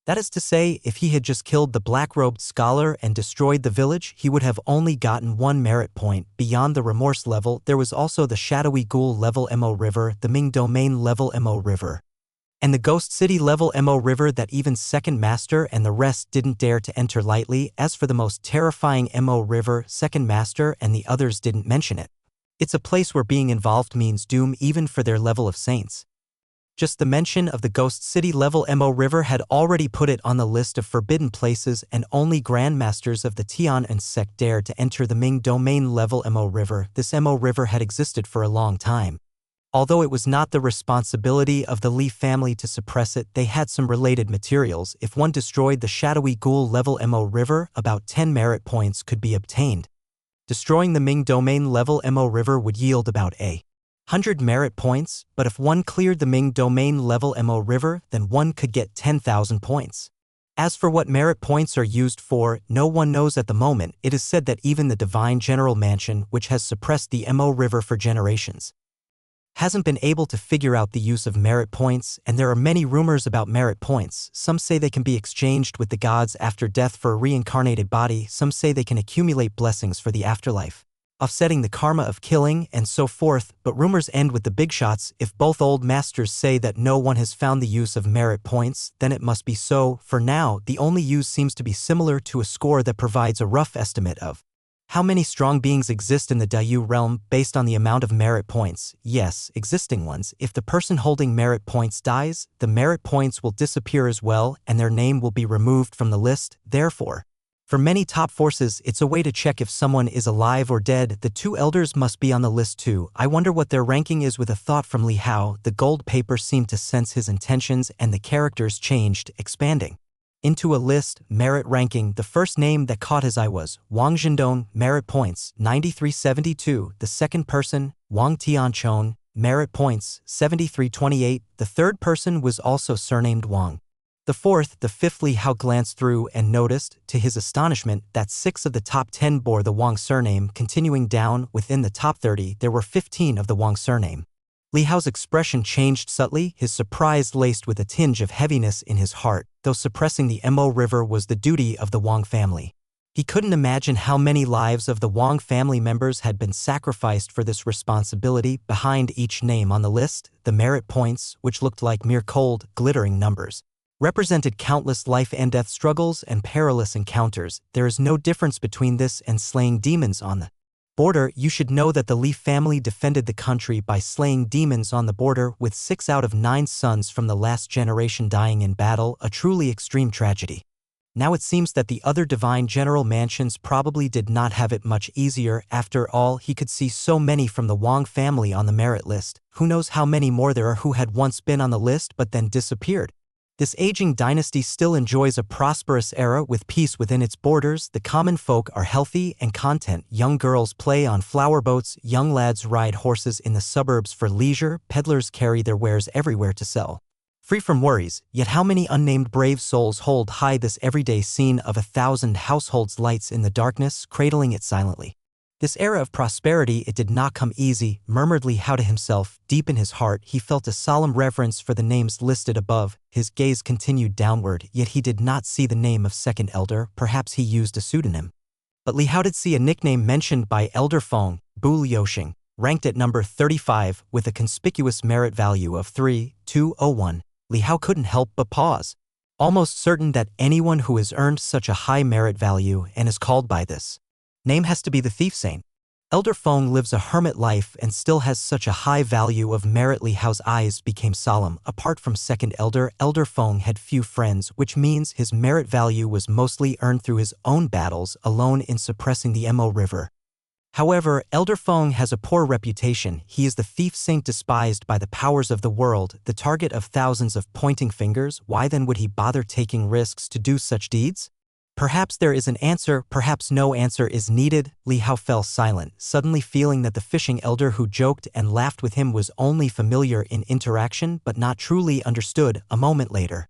That is to say, if he had just killed the black-robed scholar and destroyed the village, he would have only gotten 1 merit point. Beyond the Remorse level, there was also the Shadowy Ghoul level Mo River, the Ming Domain level Mo River, and the Ghost City level Mo River that even Second Master and the rest didn't dare to enter lightly. As for the most terrifying Mo River, Second Master and the others didn't mention it. It's a place where being involved means doom even for their level of saints. Just the mention of the Ghost City level Mo River had already put it on the list of forbidden places, and only Grandmasters of the Tian sect dared to enter the Ming Domain level Mo River. This Mo River had existed for a long time. Although it was not the responsibility of the Li family to suppress it, they had some related materials. If one destroyed the Shadowy Ghoul level Mo River, about 10 merit points could be obtained. Destroying the Ming Domain level Mo River would yield about 100 merit points, but if one cleared the Ming Domain level Mo River, then one could get 10,000 points. As for what merit points are used for, no one knows at the moment. It is said that even the Divine General Mansion, which has suppressed the Mo River for generations, hasn't been able to figure out the use of merit points, and there are many rumors about merit points. Some say they can be exchanged with the gods after death for a reincarnated body, some say they can accumulate blessings for the afterlife, offsetting the karma of killing, and so forth, but rumors end with the big shots. If both old masters say that no one has found the use of merit points, then it must be so. For now, the only use seems to be similar to a score that provides a rough estimate of how many strong beings exist in the Dayu realm based on the amount of merit points. Yes, existing ones. If the person holding merit points dies, the merit points will disappear as well, and their name will be removed from the list. Therefore, for many top forces, it's a way to check if someone is alive or dead. The two elders must be on the list too. I wonder what their ranking is. With a thought from Li Hao, the gold paper seemed to sense his intentions, and the characters changed, expanding into a list. Merit ranking. The first name that caught his eye was Wang Zhendong, merit points 9372. The second person, Wang Tianchong, merit points 7328. The third person was also surnamed Wang. The fourth, the fifth. Li Hao glanced through and noticed, to his astonishment, that 6 of the top 10 bore the Wang surname. Continuing down, within the top 30, there were 15 of the Wang surname. Li Hao's expression changed subtly, his surprise laced with a tinge of heaviness in his heart, though suppressing the Mo River was the duty of the Wang family. He couldn't imagine how many lives of the Wang family members had been sacrificed for this responsibility. Behind each name on the list, the merit points, which looked like mere cold, glittering numbers, represented countless life and death struggles and perilous encounters. There is no difference between this and slaying demons on the border. You should know that the Li family defended the country by slaying demons on the border, with 6 out of 9 sons from the last generation dying in battle, a truly extreme tragedy. Now it seems that the other divine general mansions probably did not have it much easier. After all, he could see so many from the Wang family on the merit list. Who knows how many more there are who had once been on the list but then disappeared. This aging dynasty still enjoys a prosperous era with peace within its borders. The common folk are healthy and content. Young girls play on flower boats, young lads ride horses in the suburbs for leisure, peddlers carry their wares everywhere to sell, free from worries. Yet how many unnamed brave souls hold high this everyday scene of 1,000 households' lights in the darkness, cradling it silently. This era of prosperity, it did not come easy, murmured Li Hao to himself. Deep in his heart, he felt a solemn reverence for the names listed above. His gaze continued downward, yet he did not see the name of second elder. Perhaps he used a pseudonym. But Li Hao did see a nickname mentioned by Elder Feng, Bu Liuxing, ranked at number 35, with a conspicuous merit value of 3201. Li Hao couldn't help but pause, almost certain that anyone who has earned such a high merit value and is called by this name has to be the Thief Saint. Elder Feng lives a hermit life and still has such a high value of merit. Li Hao's eyes became solemn. Apart from second elder, Elder Feng had few friends, which means his merit value was mostly earned through his own battles, alone in suppressing the Mo River. However, Elder Feng has a poor reputation. He is the Thief Saint, despised by the powers of the world, the target of thousands of pointing fingers. Why then would he bother taking risks to do such deeds? Perhaps there is an answer, perhaps no answer is needed. Li Hao fell silent, suddenly feeling that the fishing elder who joked and laughed with him was only familiar in interaction but not truly understood. A moment later,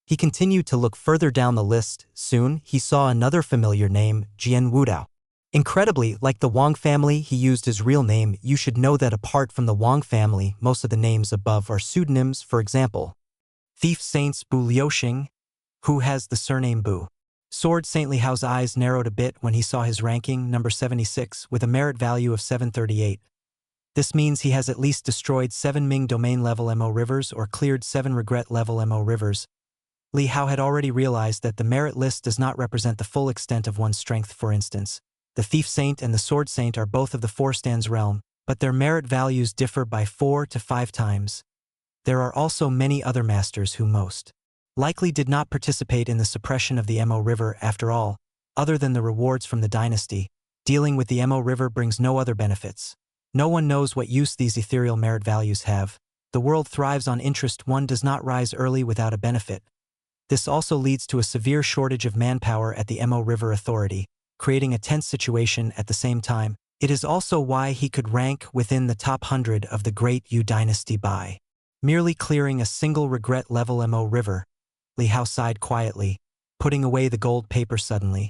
he continued to look further down the list. Soon, he saw another familiar name, Jian Wudao. Incredibly, like the Wang family, he used his real name. You should know that apart from the Wang family, most of the names above are pseudonyms. For example, Thief Saints Bu Liuxing, who has the surname Bu. Sword Saint. Li Hao's eyes narrowed a bit when he saw his ranking, number 76, with a merit value of 738. This means he has at least destroyed 7 Ming domain level Mo rivers or cleared 7 regret level Mo rivers. Li Hao had already realized that the merit list does not represent the full extent of one's strength. For instance, the Thief Saint and the Sword Saint are both of the 4 stands realm, but their merit values differ by 4 to 5 times. There are also many other masters who most likely did not participate in the suppression of the Mo River. After all, other than the rewards from the dynasty, dealing with the Mo River brings no other benefits. No one knows what use these ethereal merit values have. The world thrives on interest. One does not rise early without a benefit. This also leads to a severe shortage of manpower at the Mo River Authority, creating a tense situation at the same time. It is also why he could rank within the top 100 of the Great Yu dynasty by merely clearing a single regret level Mo River. Li Hao sighed quietly, putting away the gold paper. Suddenly,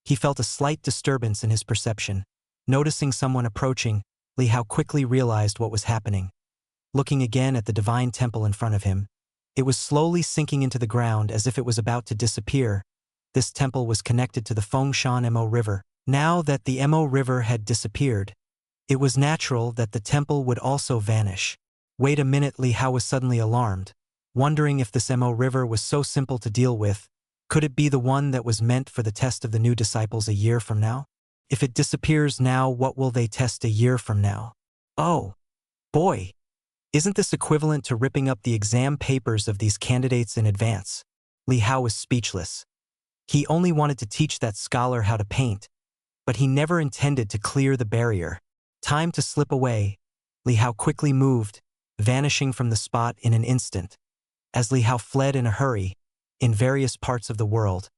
he felt a slight disturbance in his perception. Noticing someone approaching, Li Hao quickly realized what was happening. looking again at the divine temple in front of him. It was slowly sinking into the ground as if it was about to disappear. This temple was connected to the Fengshan Mo River. Now that the Mo River had disappeared, it was natural that the temple would also vanish. Wait a minute, Li Hao was suddenly alarmed, wondering if this Mo River was so simple to deal with. Could it be the one that was meant for the test of the new disciples a year from now? If it disappears now, what will they test a year from now? Oh, boy! Isn't this equivalent to ripping up the exam papers of these candidates in advance? Li Hao was speechless. He only wanted to teach that scholar how to paint, but he never intended to clear the barrier. Time to slip away. Li Hao quickly moved, vanishing from the spot in an instant. As Li Hao fled in a hurry, in various parts of the world,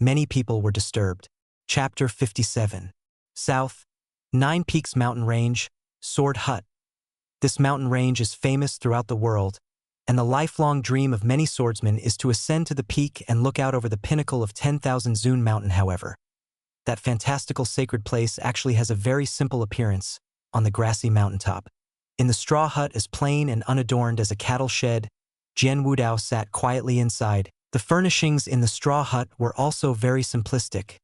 many people were disturbed. Chapter 57. South, Nine Peaks Mountain Range, Sword Hut. This mountain range is famous throughout the world, and the lifelong dream of many swordsmen is to ascend to the peak and look out over the pinnacle of 10,000 Zun Mountain. However, that fantastical sacred place actually has a very simple appearance on the grassy mountaintop. In the straw hut as plain and unadorned as a cattle shed, Jian Wudao sat quietly inside. The furnishings in the straw hut were also very simplistic.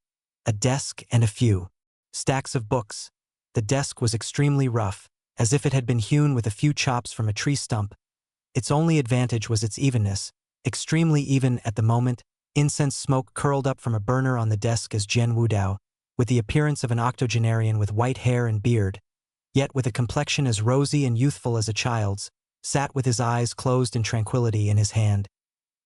A desk and a few stacks of books. The desk was extremely rough, as if it had been hewn with a few chops from a tree stump. Its only advantage was its evenness, extremely even at the moment. Incense smoke curled up from a burner on the desk as Jian Wudao, with the appearance of an octogenarian with white hair and beard, yet with a complexion as rosy and youthful as a child's, sat with his eyes closed in tranquility in his hand.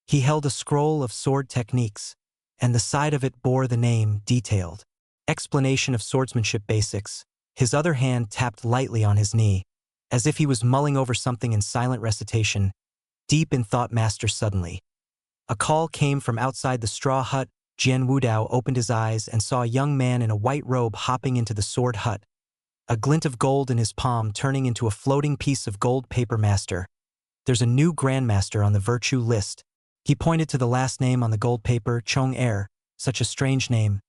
He held a scroll of sword techniques, and the side of it bore the name Detailed Explanation of Swordsmanship Basics. His other hand tapped lightly on his knee, as if he was mulling over something in silent recitation. Deep in thought, master, suddenly a call came from outside the straw hut. Jian Wudao opened his eyes and saw a young man in a white robe hopping into the sword hut, a glint of gold in his palm turning into a floating piece of gold paper. Master, there's a new grandmaster on the virtue list. He pointed to the last name on the gold paper, Chong Er. Such a strange name.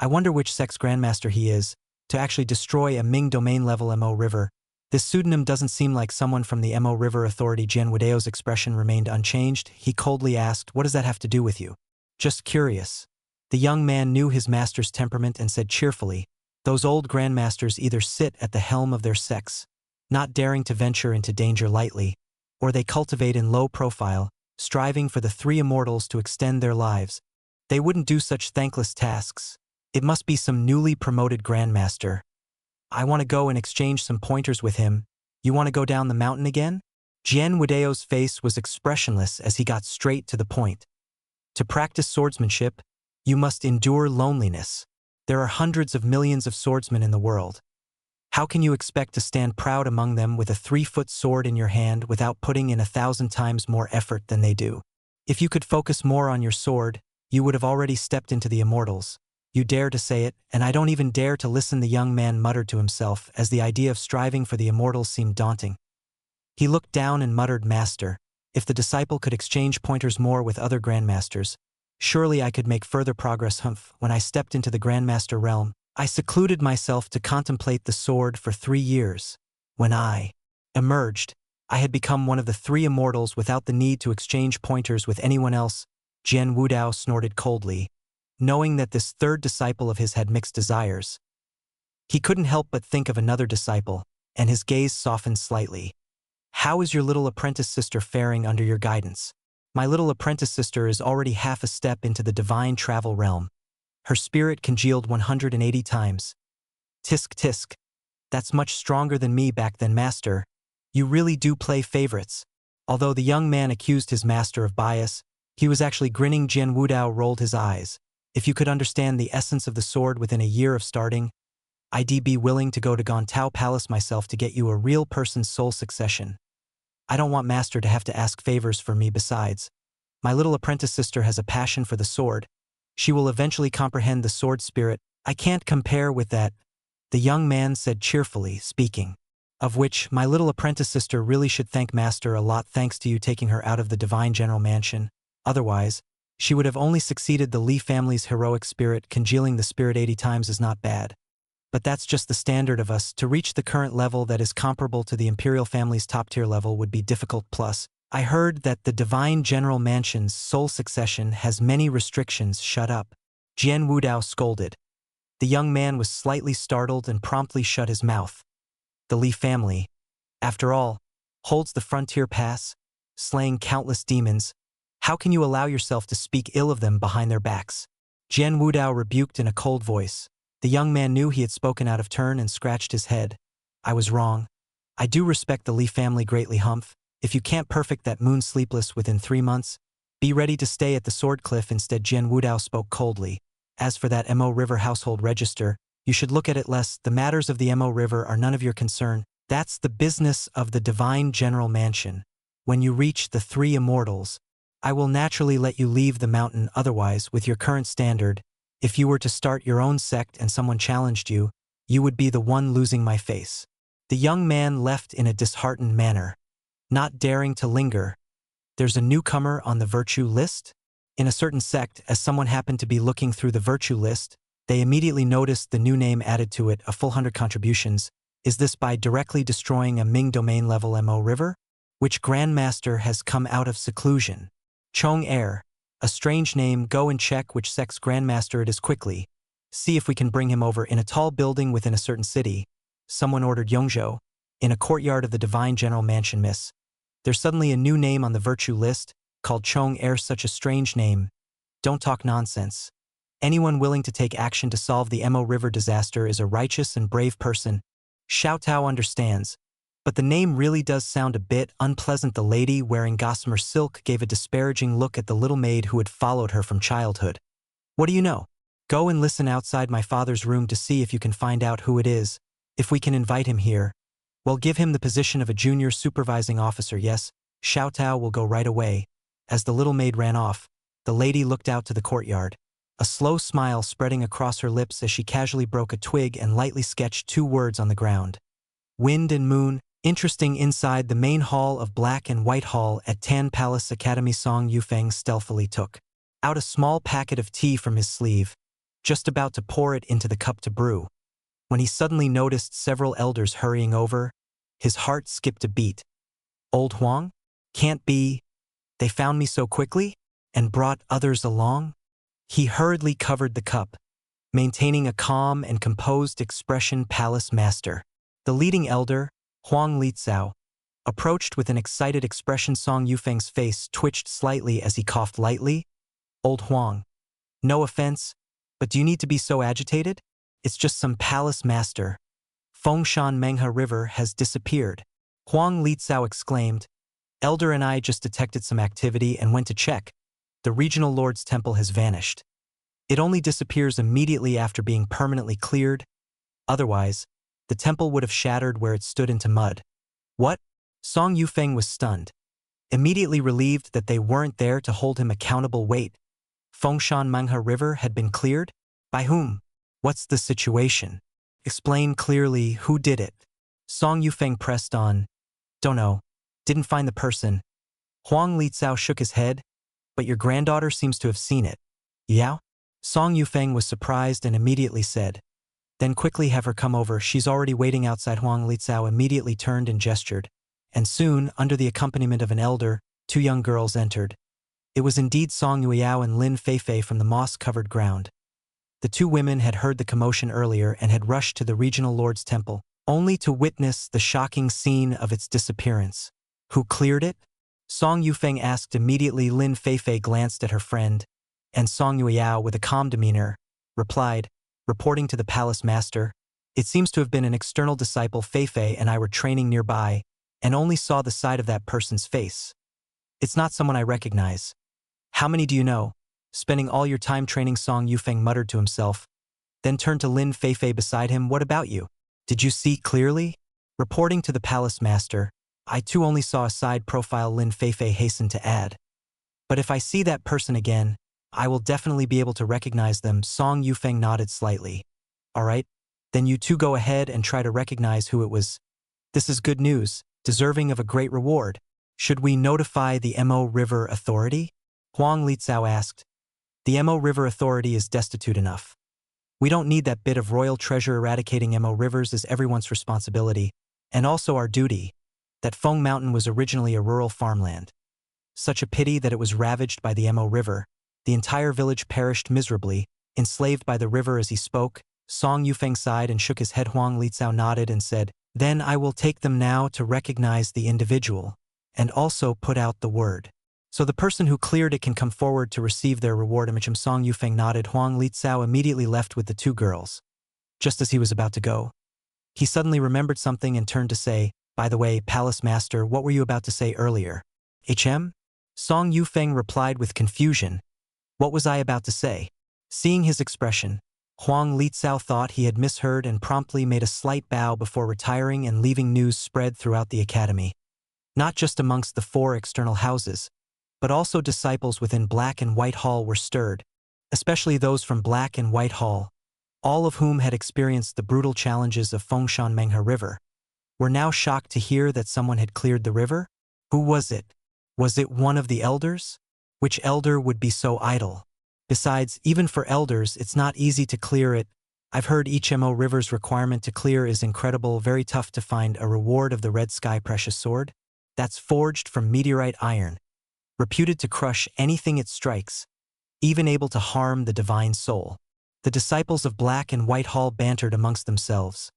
I wonder which sex grandmaster he is, to actually destroy a Ming domain-level Mo River. This pseudonym doesn't seem like someone from the Mo River Authority. Jian Wudao's expression remained unchanged. He coldly asked, "What does that have to do with you?" "Just curious." The young man knew his master's temperament and said cheerfully, "Those old grandmasters either sit at the helm of their sex, not daring to venture into danger lightly, or they cultivate in low profile, striving for the three immortals to extend their lives. They wouldn't do such thankless tasks. It must be some newly promoted grandmaster. I want to go and exchange some pointers with him. You want to go down the mountain again?" Jian Wudao's face was expressionless as he got straight to the point. To practice swordsmanship, you must endure loneliness. There are hundreds of millions of swordsmen in the world. How can you expect to stand proud among them with a 3-foot sword in your hand without putting in 1,000 times more effort than they do? If you could focus more on your sword, you would have already stepped into the immortals. You dare to say it, and I don't even dare to listen, the young man muttered to himself as the idea of striving for the immortals seemed daunting. He looked down and muttered, "Master, if the disciple could exchange pointers more with other grandmasters, surely I could make further progress." When I stepped into the grandmaster realm, I secluded myself to contemplate the sword for 3 years. When I emerged, I had become one of the 3 immortals without the need to exchange pointers with anyone else. Jian Wudao snorted coldly, knowing that this third disciple of his had mixed desires. He couldn't help but think of another disciple, and his gaze softened slightly. "How is your little apprentice sister faring under your guidance?" "My little apprentice sister is already half a step into the divine travel realm. Her spirit congealed 180 times. Tisk tisk. That's much stronger than me back then, master. You really do play favorites." Although the young man accused his master of bias, he was actually grinning. Jian Wudao rolled his eyes. "If you could understand the essence of the sword within a year of starting, I'd be willing to go to Gontao Palace myself to get you a real person's soul succession. I don't want master to have to ask favors for me. Besides, my little apprentice sister has a passion for the sword. She will eventually comprehend the sword spirit. I can't compare with that," the young man said cheerfully, speaking of which, my little apprentice sister really should thank master a lot, thanks to you taking her out of the divine general mansion. Otherwise, she would have only succeeded. The Li family's heroic spirit. Congealing the spirit 80 times is not bad. But that's just the standard of us. To reach the current level that is comparable to the imperial family's top-tier level would be difficult. Plus, I heard that the Divine General Mansion's sole succession has many restrictions. Shut up. Jian Wudao scolded. The young man was slightly startled and promptly shut his mouth. The Li family, after all, holds the frontier pass, slaying countless demons. How can you allow yourself to speak ill of them behind their backs? Jian Wudao rebuked in a cold voice. The young man knew he had spoken out of turn and scratched his head. I was wrong. I do respect the Li family greatly. Humph. If you can't perfect that moon sleepless within 3 months, be ready to stay at the Sword Cliff. Instead, Jian Wudao spoke coldly. As for that Mo River household register, you should look at it less. The matters of the Mo River are none of your concern. That's the business of the Divine General Mansion. When you reach the 3 immortals, I will naturally let you leave the mountain. Otherwise, with your current standard, if you were to start your own sect and someone challenged you, you would be the one losing my face. The young man left in a disheartened manner, not daring to linger. There's a newcomer on the virtue list? In a certain sect, as someone happened to be looking through the virtue list, they immediately noticed the new name added to it, a full 100 contributions. Is this by directly destroying a Ming domain level Mo River? Which Grandmaster has come out of seclusion? Chong Air. A strange name. Go and check which sect's Grandmaster it is quickly. See if we can bring him over. In a tall building within a certain city, someone ordered Yongzhou. In a courtyard of the Divine General Mansion, Miss. There's suddenly a new name on the virtue list, called Chong Air. Such a strange name. Don't talk nonsense. Anyone willing to take action to solve the Mo River disaster is a righteous and brave person. Xiao Tao understands. But the name really does sound a bit unpleasant. The lady wearing gossamer silk gave a disparaging look at the little maid who had followed her from childhood. What do you know? Go and listen outside my father's room to see if you can find out who it is. If we can invite him here, well, give him the position of a junior supervising officer. Yes, Xiao Tao will go right away. As the little maid ran off, the lady looked out to the courtyard, a slow smile spreading across her lips as she casually broke a twig and lightly sketched 2 words on the ground. Wind and moon. Interesting. Inside the main hall of Black and White Hall at Tan Palace Academy, Song Yufeng stealthily took out a small packet of tea from his sleeve, just about to pour it into the cup to brew. When he suddenly noticed several elders hurrying over, his heart skipped a beat. Old Huang? Can't be. They found me so quickly? And brought others along? He hurriedly covered the cup, maintaining a calm and composed expression. Palace Master. The leading elder, Huang Lizao, approached with an excited expression. Song Yufeng's face twitched slightly as he coughed lightly. Old Huang. No offense, but do you need to be so agitated? It's just some palace master. Fengshan Menghe River has disappeared. Huang Lizao exclaimed. Elder and I just detected some activity and went to check. The regional lord's temple has vanished. It only disappears immediately after being permanently cleared. Otherwise, the temple would have shattered where it stood into mud. What? Song Yufeng was stunned, immediately relieved that they weren't there to hold him accountable. Wait, Fengshan Menghe River had been cleared? By whom? What's the situation? Explain clearly. Who did it? Song Yufeng pressed on. Don't know. Didn't find the person. Huang Lizao shook his head. But your granddaughter seems to have seen it. Yeah? Song Yufeng was surprised and immediately said. Then quickly have her come over. She's already waiting outside. Huang Lizao immediately turned and gestured. And soon, under the accompaniment of an elder, 2 young girls entered. It was indeed Song Yueyao and Lin Feifei from the moss-covered ground. The 2 women had heard the commotion earlier and had rushed to the regional lord's temple, only to witness the shocking scene of its disappearance. Who cleared it? Song Yufeng asked immediately. Lin Feifei glanced at her friend, and Song Yueyao, with a calm demeanor, replied, reporting to the palace master, it seems to have been an external disciple. Feifei and I were training nearby, and only saw the side of that person's face. It's not someone I recognize. How many do you know? Spending all your time training, Song Yufeng muttered to himself, then turned to Lin Feifei beside him. What about you? Did you see clearly? Reporting to the palace master, I too only saw a side profile. Lin Feifei hastened to add. But if I see that person again, I will definitely be able to recognize them. Song Yufeng nodded slightly. All right, then you 2 go ahead and try to recognize who it was. This is good news, deserving of a great reward. Should we notify the Mo River Authority? Huang Lizao asked. The Mo River Authority is destitute enough. We don't need that bit of royal treasure. Eradicating Mo rivers is everyone's responsibility, and also our duty. That Feng Mountain was originally a rural farmland. Such a pity that it was ravaged by the Mo River. The entire village perished miserably, enslaved by the river. As he spoke, Song Yufeng sighed and shook his head. Huang Licao nodded and said, "Then I will take them now to recognize the individual, and also put out the word. So the person who cleared it can come forward to receive their reward." Imagine. Song Yufeng nodded. Huang Licao immediately left with the two girls. Just as he was about to go, he suddenly remembered something and turned to say, "By the way, Palace Master, what were you about to say earlier?" Song Yufeng replied with confusion. "What was I about to say?" Seeing his expression, Huang Licao thought he had misheard and promptly made a slight bow before retiring and leaving. News spread throughout the academy. Not just amongst the 4 external houses, but also disciples within Black and White Hall were stirred, especially those from Black and White Hall, all of whom had experienced the brutal challenges of Fengshan Menghe River, were now shocked to hear that someone had cleared the river. Who was it? Was it one of the elders? Which elder would be so idle? Besides, even for elders, it's not easy to clear it. I've heard each Mo river's requirement to clear is incredible. Very tough to find a reward of the Red Sky Precious Sword. That's forged from meteorite iron, reputed to crush anything it strikes, even able to harm the divine soul. The disciples of Black and White Hall bantered amongst themselves.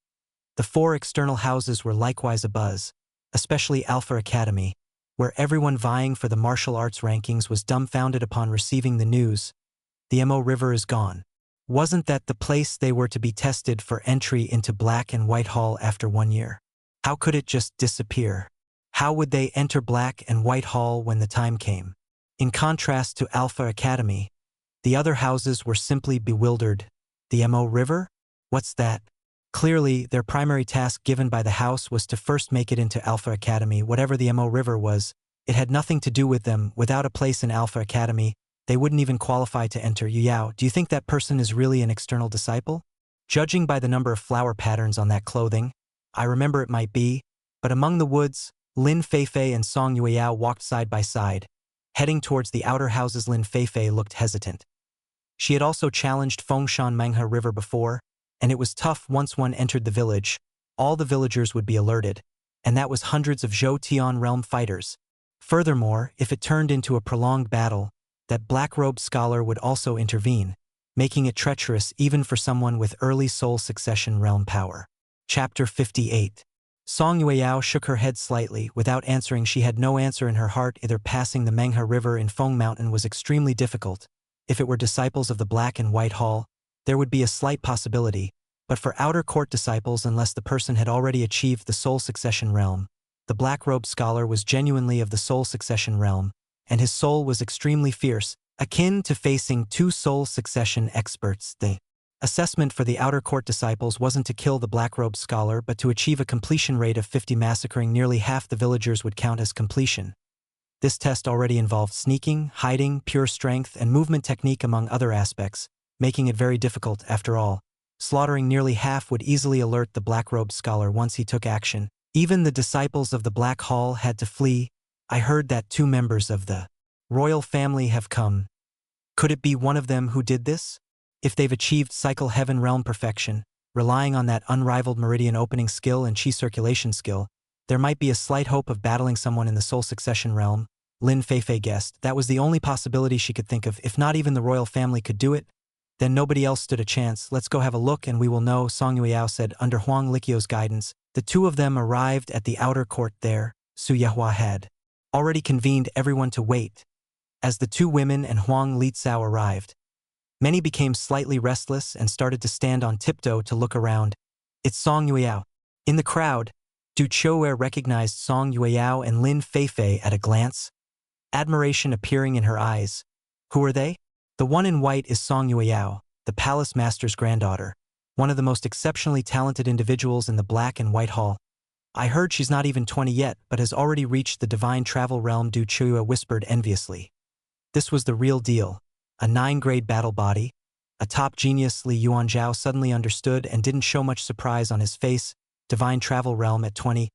The 4 external houses were likewise abuzz, especially Alpha Academy, where everyone vying for the martial arts rankings was dumbfounded upon receiving the news. The Mo River is gone. Wasn't that the place they were to be tested for entry into Black and White Hall after 1 year? How could it just disappear? How would they enter Black and White Hall when the time came? In contrast to Alpha Academy, the other houses were simply bewildered. The Mo River? What's that? Clearly, their primary task given by the house was to first make it into Alpha Academy. Whatever the Mo River was, it had nothing to do with them. Without a place in Alpha Academy, they wouldn't even qualify to enter. Yao, do you think that person is really an external disciple? Judging by the number of flower patterns on that clothing, I remember it might be, but among the woods, Lin Feifei and Song Yueyao walked side by side, heading towards the outer houses. Lin Feifei looked hesitant. She had also challenged Fengshan Menghe River before, and it was tough. Once one entered the village, all the villagers would be alerted, and that was hundreds of Zhou Tian realm fighters. Furthermore, if it turned into a prolonged battle, that black-robed scholar would also intervene, making it treacherous even for someone with early soul succession realm power. Chapter 58. Song Yueyao shook her head slightly. Without answering, she had no answer in her heart. Either passing the Menghe River in Feng Mountain was extremely difficult. If it were disciples of the Black and White Hall, there would be a slight possibility, but for outer court disciples, unless the person had already achieved the soul succession realm, the black-robed scholar was genuinely of the soul succession realm, and his soul was extremely fierce, akin to facing 2 soul succession experts. The assessment for the outer court disciples wasn't to kill the black-robed scholar, but to achieve a completion rate of 50. Massacring nearly half the villagers would count as completion. This test already involved sneaking, hiding, pure strength, and movement technique among other aspects, making it very difficult. After all, slaughtering nearly half would easily alert the black-robed scholar once he took action. Even the disciples of the Black Hall had to flee. I heard that 2 members of the royal family have come. Could it be one of them who did this? If they've achieved Cycle Heaven realm perfection, relying on that unrivaled meridian opening skill and chi circulation skill, there might be a slight hope of battling someone in the soul succession realm. Lin Feifei guessed. That was the only possibility she could think of. If not even the royal family could do it, then nobody else stood a chance. Let's go have a look and we will know, Song Yueyao said. Under Huang Liqiu's guidance, the 2 of them arrived at the outer court. There, Su Yehua had already convened everyone to wait. As the 2 women and Huang Licao arrived, many became slightly restless and started to stand on tiptoe to look around. It's Song Yueyao. In the crowd, Du Chou'er recognized Song Yueyao and Lin Feifei at a glance, admiration appearing in her eyes. Who are they? The one in white is Song Yueyao, the palace master's granddaughter, one of the most exceptionally talented individuals in the Black and White Hall. I heard she's not even 20 yet, but has already reached the divine travel realm, Du Chou'er whispered enviously. This was the real deal. A 9-grade battle body. A top genius. Li Yuanzhao suddenly understood and didn't show much surprise on his face. Divine travel realm at 20.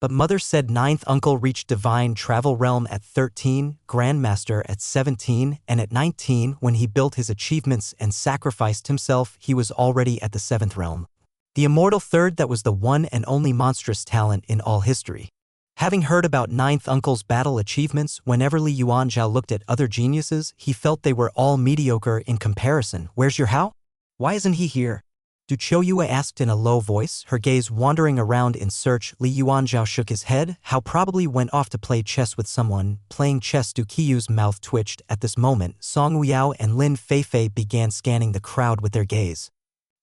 But mother said ninth uncle reached divine travel realm at 13, grandmaster at 17, and at 19, when he built his achievements and sacrificed himself, he was already at the 7th realm. The immortal third that was the one and only monstrous talent in all history. Having heard about ninth uncle's battle achievements, whenever Li Yuanzhao looked at other geniuses, he felt they were all mediocre in comparison. Where's your Hao? Why isn't he here? Du Choyue asked in a low voice, her gaze wandering around in search. Li Yuanzhao shook his head. Hao probably went off to play chess with someone. Playing chess. Du Qiyu's mouth twitched. At this moment, Song Wuyao and Lin Feifei began scanning the crowd with their gaze.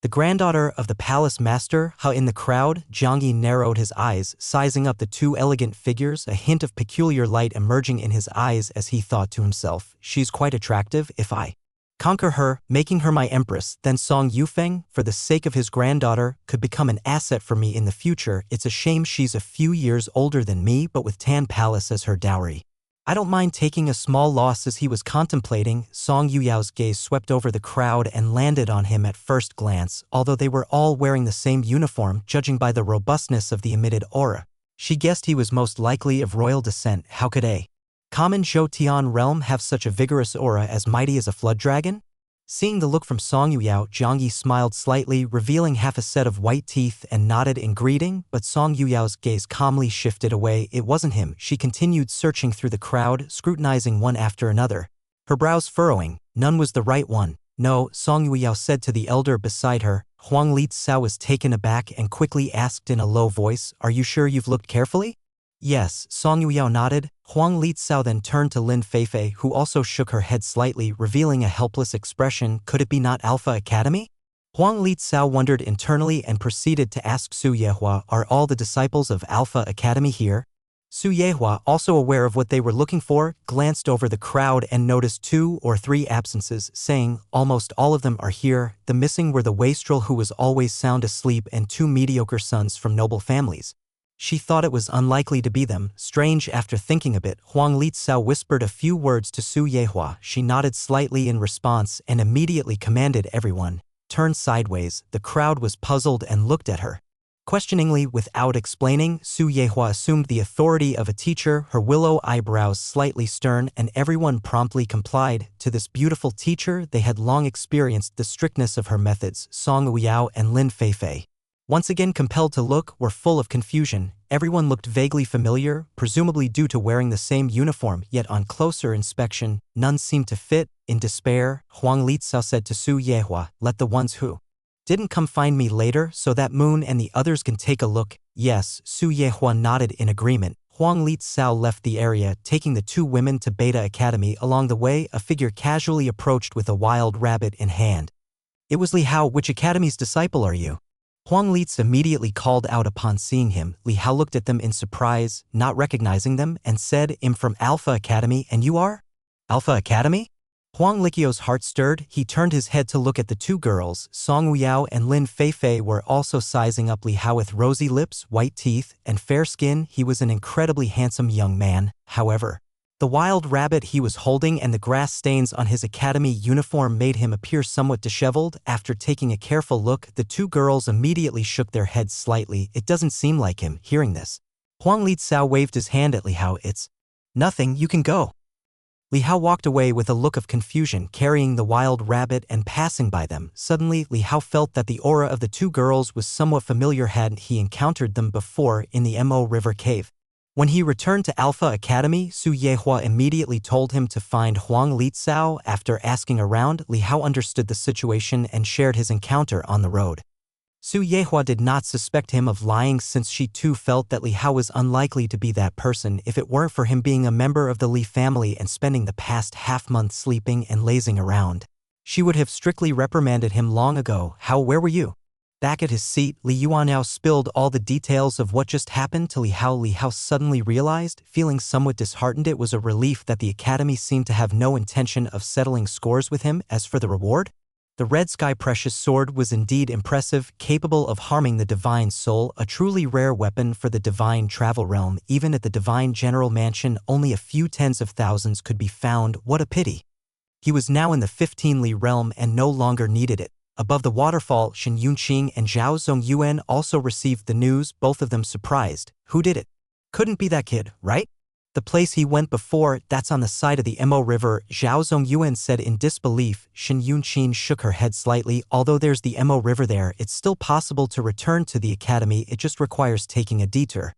The granddaughter of the palace master, Hao. In the crowd, Jiang Yi narrowed his eyes, sizing up the two elegant figures, a hint of peculiar light emerging in his eyes as he thought to himself, she's quite attractive. If I conquer her, making her my empress, then Song Yufeng, for the sake of his granddaughter, could become an asset for me in the future. It's a shame she's a few years older than me, but with Tan Palace as her dowry, I don't mind taking a small loss. As he was contemplating, Song Yuyao's gaze swept over the crowd and landed on him at first glance. Although they were all wearing the same uniform, judging by the robustness of the emitted aura, she guessed he was most likely of royal descent. How could a common Zhou realm have such a vigorous aura as mighty as a flood dragon? Seeing the look from Song Yuyao, Jiang Yi smiled slightly, revealing half a set of white teeth, and nodded in greeting, but Song Yuyao's gaze calmly shifted away. It wasn't him. She continued searching through the crowd, scrutinizing one after another, her brows furrowing. None was the right one. No, Song Yuyao said to the elder beside her. Huang Litzao was taken aback and quickly asked in a low voice, "Are you sure you've looked carefully?" "Yes," Song Yuyao nodded. Huang Litzao then turned to Lin Feifei, who also shook her head slightly, revealing a helpless expression. "Could it be not Alpha Academy?" Huang Litzao wondered internally and proceeded to ask Su Yehua, "Are all the disciples of Alpha Academy here?" Su Yehua, also aware of what they were looking for, glanced over the crowd and noticed 2 or 3 absences, saying, "Almost all of them are here." The missing were the wastrel who was always sound asleep and 2 mediocre sons from noble families. She thought it was unlikely to be them. Strange. After thinking a bit, Huang Litzao whispered a few words to Su Yehua. She nodded slightly in response and immediately commanded everyone, "Turn sideways." The crowd was puzzled and looked at her questioningly. Without explaining, Su Yehua assumed the authority of a teacher, her willow eyebrows slightly stern, and everyone promptly complied. To this beautiful teacher, they had long experienced the strictness of her methods. Song Wuyao and Lin Feifei, once again compelled to look, were full of confusion. Everyone looked vaguely familiar, presumably due to wearing the same uniform, yet on closer inspection, none seemed to fit. In despair, Huang Litzao said to Su Yehua, "Let the ones who didn't come find me later so that Moon and the others can take a look." "Yes," Su Yehua nodded in agreement. Huang Litzao left the area, taking the 2 women to Beta Academy. Along the way, a figure casually approached with a wild rabbit in hand. It was Li Hao. "Which academy's disciple are you?" Huang Litz immediately called out upon seeing him. Li Hao looked at them in surprise, not recognizing them, and said, "I'm from Alpha Academy, and you are?" "Alpha Academy?" Huang Liqiu's heart stirred. He turned his head to look at the 2 girls. Song Wuyao and Lin Feifei were also sizing up Li Hao. With rosy lips, white teeth, and fair skin, he was an incredibly handsome young man. However, the wild rabbit he was holding and the grass stains on his academy uniform made him appear somewhat disheveled. After taking a careful look, the 2 girls immediately shook their heads slightly. "It doesn't seem like him." Hearing this, Huang Litzao waved his hand at Li Hao. "It's nothing, you can go." Li Hao walked away with a look of confusion, carrying the wild rabbit and passing by them. Suddenly, Li Hao felt that the aura of the 2 girls was somewhat familiar. Hadn't he encountered them before in the Mo River Cave? When he returned to Alpha Academy, Su Yehua immediately told him to find Huang Litzao. After asking around, Li Hao understood the situation and shared his encounter on the road. Su Yehua did not suspect him of lying, since she too felt that Li Hao was unlikely to be that person. If it weren't for him being a member of the Li family and spending the past half-month sleeping and lazing around, she would have strictly reprimanded him long ago. "How, where were you?" Back at his seat, Li Yuanzhao spilled all the details of what just happened to Li Hao. Li Hao suddenly realized, feeling somewhat disheartened. It was a relief that the academy seemed to have no intention of settling scores with him. As for the reward, the Red Sky Precious Sword was indeed impressive, capable of harming the Divine Soul, a truly rare weapon for the Divine Travel Realm. Even at the Divine General Mansion, only a few tens of thousands could be found. What a pity. He was now in the 15 Li realm and no longer needed it. Above the waterfall, Shen Yunqing and Zhao Zongyuan also received the news, both of them surprised. "Who did it?" Couldn't be that kid, right? The place he went before, that's on the side of the Mo River, Zhao Zongyuan said in disbelief. Shen Yunqin shook her head slightly. Although there's the Mo River there, it's still possible to return to the academy, it just requires taking a detour.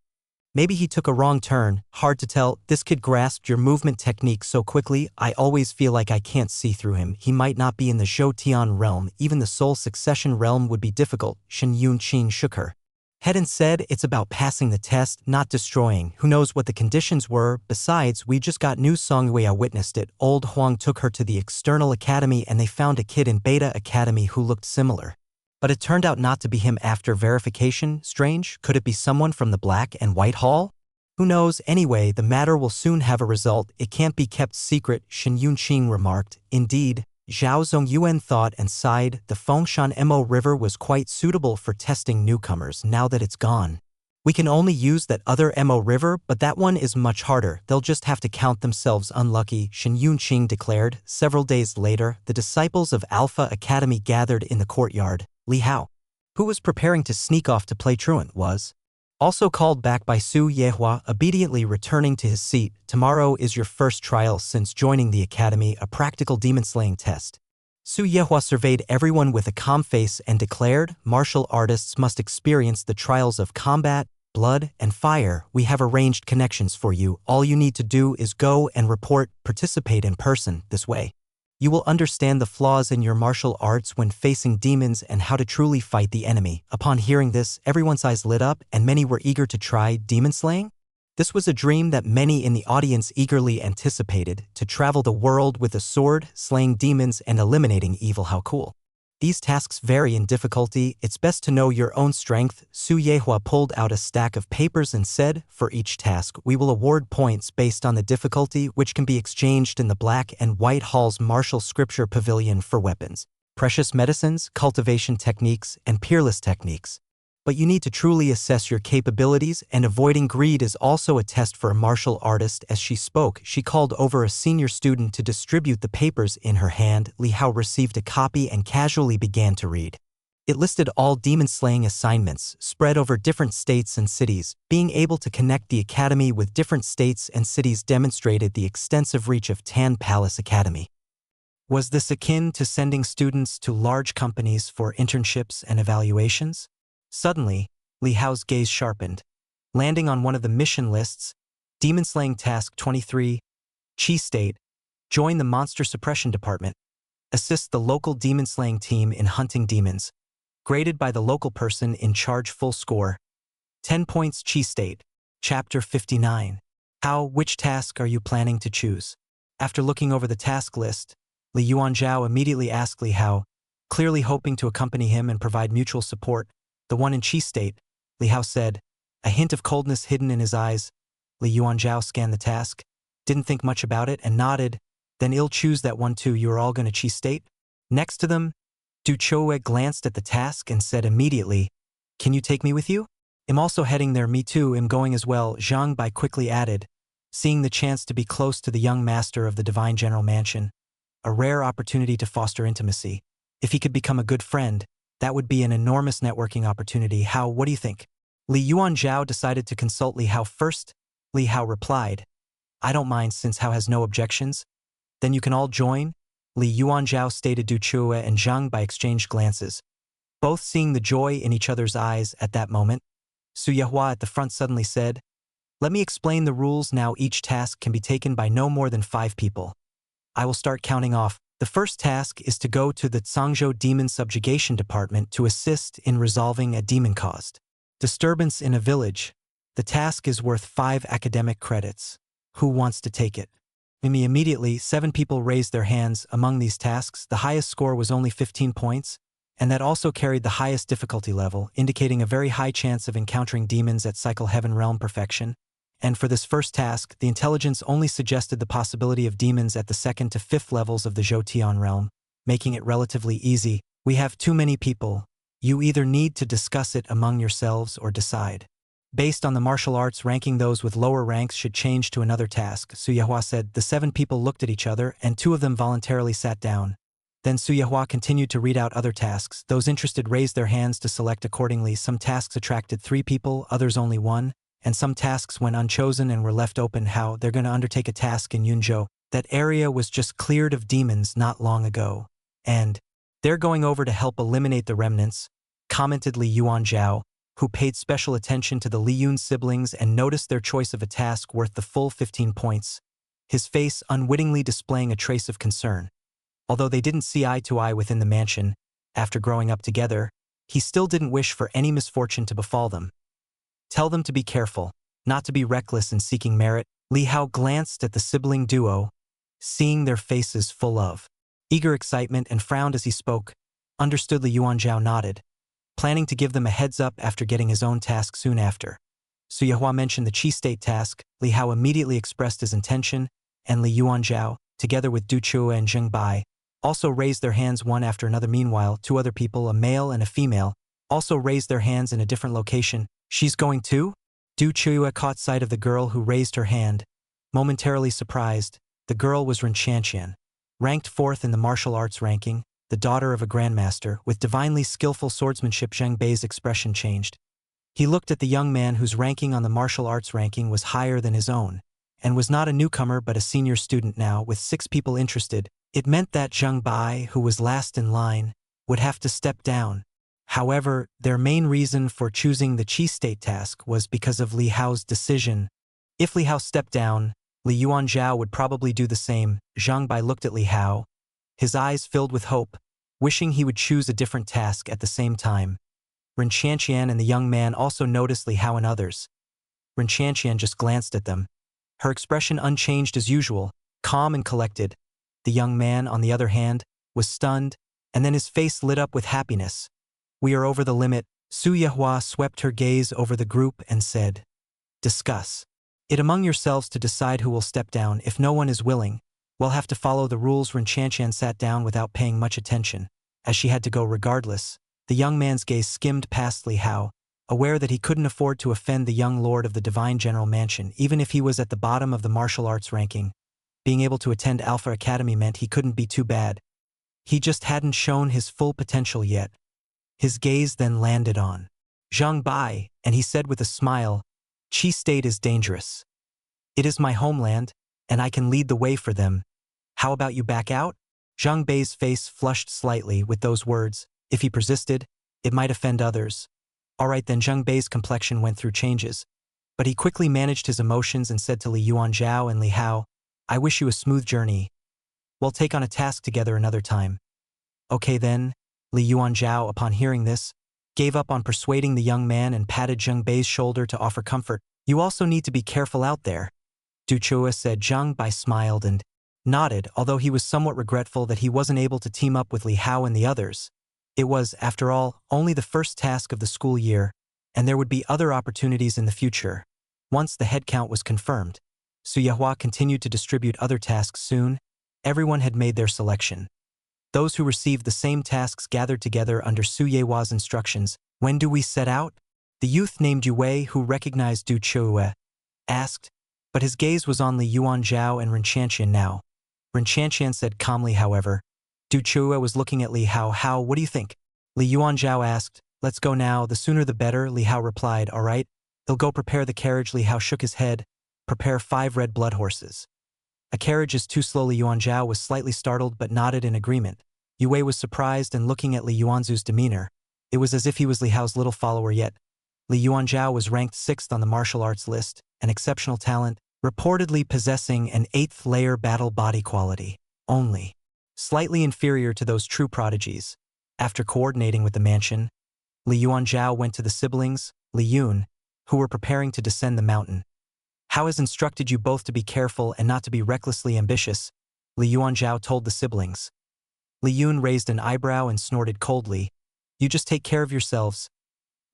Maybe he took a wrong turn, hard to tell. This kid grasped your movement technique so quickly, I always feel like I can't see through him. He might not be in the Zhou realm, even the Soul Succession realm would be difficult. Shen Yunqin shook her head and said, it's about passing the test, not destroying. Who knows what the conditions were? Besides, we just got news. Songyue witnessed it. Old Huang took her to the external academy and they found a kid in Beta Academy who looked similar. But it turned out not to be him after verification. Strange, could it be someone from the Black and White Hall? Who knows? Anyway, the matter will soon have a result. It can't be kept secret, Shen Yunqing remarked. Indeed, Zhao Zongyuan thought and sighed. The Fengshan Mo River was quite suitable for testing newcomers. Now that it's gone, we can only use that other Mo River, but that one is much harder. They'll just have to count themselves unlucky, Shen Yunqing declared. Several days later, the disciples of Alpha Academy gathered in the courtyard. Li Hao, who was preparing to sneak off to play truant, was also called back by Su Yehua, obediently returning to his seat. Tomorrow is your first trial since joining the academy, a practical demon-slaying test. Su Yehua surveyed everyone with a calm face and declared, martial artists must experience the trials of combat, blood, and fire. We have arranged connections for you. All you need to do is go and report, participate in person. This way, you will understand the flaws in your martial arts when facing demons and how to truly fight the enemy. Upon hearing this, everyone's eyes lit up and many were eager to try demon slaying. This was a dream that many in the audience eagerly anticipated, to travel the world with a sword, slaying demons and eliminating evil. How cool. These tasks vary in difficulty. It's best to know your own strength. Su Yehua pulled out a stack of papers and said, for each task, we will award points based on the difficulty, which can be exchanged in the Black and White Hall's Martial Scripture Pavilion for weapons, precious medicines, cultivation techniques, and peerless techniques. But you need to truly assess your capabilities, and avoiding greed is also a test for a martial artist. As she spoke, she called over a senior student to distribute the papers in her hand. Li Hao received a copy and casually began to read. It listed all demon-slaying assignments, spread over different states and cities. Being able to connect the academy with different states and cities demonstrated the extensive reach of Tan Palace Academy. Was this akin to sending students to large companies for internships and evaluations? Suddenly, Li Hao's gaze sharpened. Landing on one of the mission lists, Demon-Slaying Task 23, Chi State, join the Monster Suppression Department, assist the local demon-slaying team in hunting demons, graded by the local person in charge. Full score, 10 points. Chi State, Chapter 59. Which task are you planning to choose? After looking over the task list, Li Yuanzhao immediately asked Li Hao, clearly hoping to accompany him and provide mutual support. The one in Chi State, Li Hao said, a hint of coldness hidden in his eyes. Li Yuanzhao scanned the task, didn't think much about it, and nodded. Then I'll choose that one too. You're all going to Chi State? Next to them, Du Choue glanced at the task and said immediately, can you take me with you? I'm also heading there. Me too, I'm going as well, Zhang Bai quickly added, seeing the chance to be close to the young master of the Divine General Mansion. A rare opportunity to foster intimacy. If he could become a good friend, that would be an enormous networking opportunity. How, what do you think? Li Yuanzhao decided to consult Li Hao first. Li Hao replied, I don't mind since Hao has no objections. Then you can all join? Li Yuanzhao stated. Du Chue and Zhang Bai exchanged glances, both seeing the joy in each other's eyes at that moment. Su Yehua at the front suddenly said, let me explain the rules now. Each task can be taken by no more than 5 people. I will start counting off. The first task is to go to the Zhangzhou Demon Subjugation Department to assist in resolving a demon-caused disturbance in a village. The task is worth 5 academic credits. Who wants to take it? Immediately, 7 people raised their hands. Among these tasks, the highest score was only 15 points, and that also carried the highest difficulty level, indicating a very high chance of encountering demons at Cycle Heaven Realm Perfection. And for this first task, the intelligence only suggested the possibility of demons at the 2nd to 5th levels of the Zhou realm, making it relatively easy. We have too many people. You either need to discuss it among yourselves or decide. Based on the martial arts ranking, those with lower ranks should change to another task, Su Yehua said. The 7 people looked at each other, and 2 of them voluntarily sat down. Then Su Yehua continued to read out other tasks. Those interested raised their hands to select accordingly. Some tasks attracted 3 people, others only 1. and some tasks went unchosen and were left open. How they're going to undertake a task in Yunzhou. That area was just cleared of demons not long ago. And they're going over to help eliminate the remnants, commented Li Yuanzhao, who paid special attention to the Li Yun siblings and noticed their choice of a task worth the full 15 points, his face unwittingly displaying a trace of concern. Although they didn't see eye to eye within the mansion, after growing up together, he still didn't wish for any misfortune to befall them. Tell them to be careful, not to be reckless in seeking merit. Li Hao glanced at the sibling duo, seeing their faces full of eager excitement, and frowned as he spoke. Understood. Li Yuanzhao nodded, planning to give them a heads up after getting his own task soon after. Su Yehua mentioned the Qi State task. Li Hao immediately expressed his intention, and Li Yuanzhao, together with Du Chua and Zheng Bai, also raised their hands one after another. Meanwhile, two other people, a male and a female, also raised their hands in a different location. She's going too? Du Chua caught sight of the girl who raised her hand. Momentarily surprised, the girl was Ren Chanqian, ranked 4th in the martial arts ranking, the daughter of a grandmaster with divinely skillful swordsmanship. Zheng Bai's expression changed. He looked at the young man whose ranking on the martial arts ranking was higher than his own, and was not a newcomer but a senior student now. With 6 people interested, it meant that Zheng Bai, who was last in line, would have to step down. However, their main reason for choosing the Qi State task was because of Li Hao's decision. If Li Hao stepped down, Li Yuanzhao would probably do the same. Zheng Bai looked at Li Hao, his eyes filled with hope, wishing he would choose a different task at the same time. Ren Chanqian and the young man also noticed Li Hao and others. Ren Chanqian just glanced at them, her expression unchanged as usual, calm and collected. The young man, on the other hand, was stunned, and then his face lit up with happiness. We are over the limit. Su Yehua swept her gaze over the group and said, discuss it among yourselves to decide who will step down. If no one is willing, we'll have to follow the rules. Ren Chanqian sat down without paying much attention, as she had to go regardless. The young man's gaze skimmed past Li Hao, aware that he couldn't afford to offend the young lord of the Divine General Mansion. Even if he was at the bottom of the martial arts ranking, being able to attend Alpha Academy meant he couldn't be too bad. He just hadn't shown his full potential yet. His gaze then landed on Zheng Bai, and he said with a smile, Qi State is dangerous. It is my homeland, and I can lead the way for them. How about you back out? Zheng Bai's face flushed slightly with those words. If he persisted, it might offend others. All right then. Zheng Bai's complexion went through changes, but he quickly managed his emotions and said to Li Yuanzhao and Li Hao, I wish you a smooth journey. We'll take on a task together another time. Okay then. Li Yuanzhao, upon hearing this, gave up on persuading the young man and patted Zheng Bai's shoulder to offer comfort. You also need to be careful out there, Du Chua said. Zheng Bai smiled and nodded, although he was somewhat regretful that he wasn't able to team up with Li Hao and the others. It was, after all, only the first task of the school year, and there would be other opportunities in the future. Once the headcount was confirmed, Su Yehua continued to distribute other tasks. Soon, everyone had made their selection. Those who received the same tasks gathered together under Su Yehua's instructions. When do we set out? The youth named Yue, who recognized Du Chua, asked, but his gaze was on Li Yuanzhao and Ren Chanqian now. Ren Chanqian said calmly. However, Du Chua was looking at Li Hao. How, what do you think? Li Yuanzhao asked. Let's go now, the sooner the better. Li Hao replied. All right, they'll go prepare the carriage. Li Hao shook his head. Prepare 5 red blood horses. A carriage is too slow. Li Yuanzhao was slightly startled but nodded in agreement. Yue was surprised and looking at Li Yuanzhu's demeanor. It was as if he was Li Hao's little follower yet. Li Yuanzhao was ranked 6th on the martial arts list, an exceptional talent, reportedly possessing an 8th layer battle body quality, only slightly inferior to those true prodigies. After coordinating with the mansion, Li Yuanzhao went to the siblings, Li Yun, who were preparing to descend the mountain. Hao has instructed you both to be careful and not to be recklessly ambitious, Li Yuanzhao told the siblings. Li Yun raised an eyebrow and snorted coldly. You just take care of yourselves.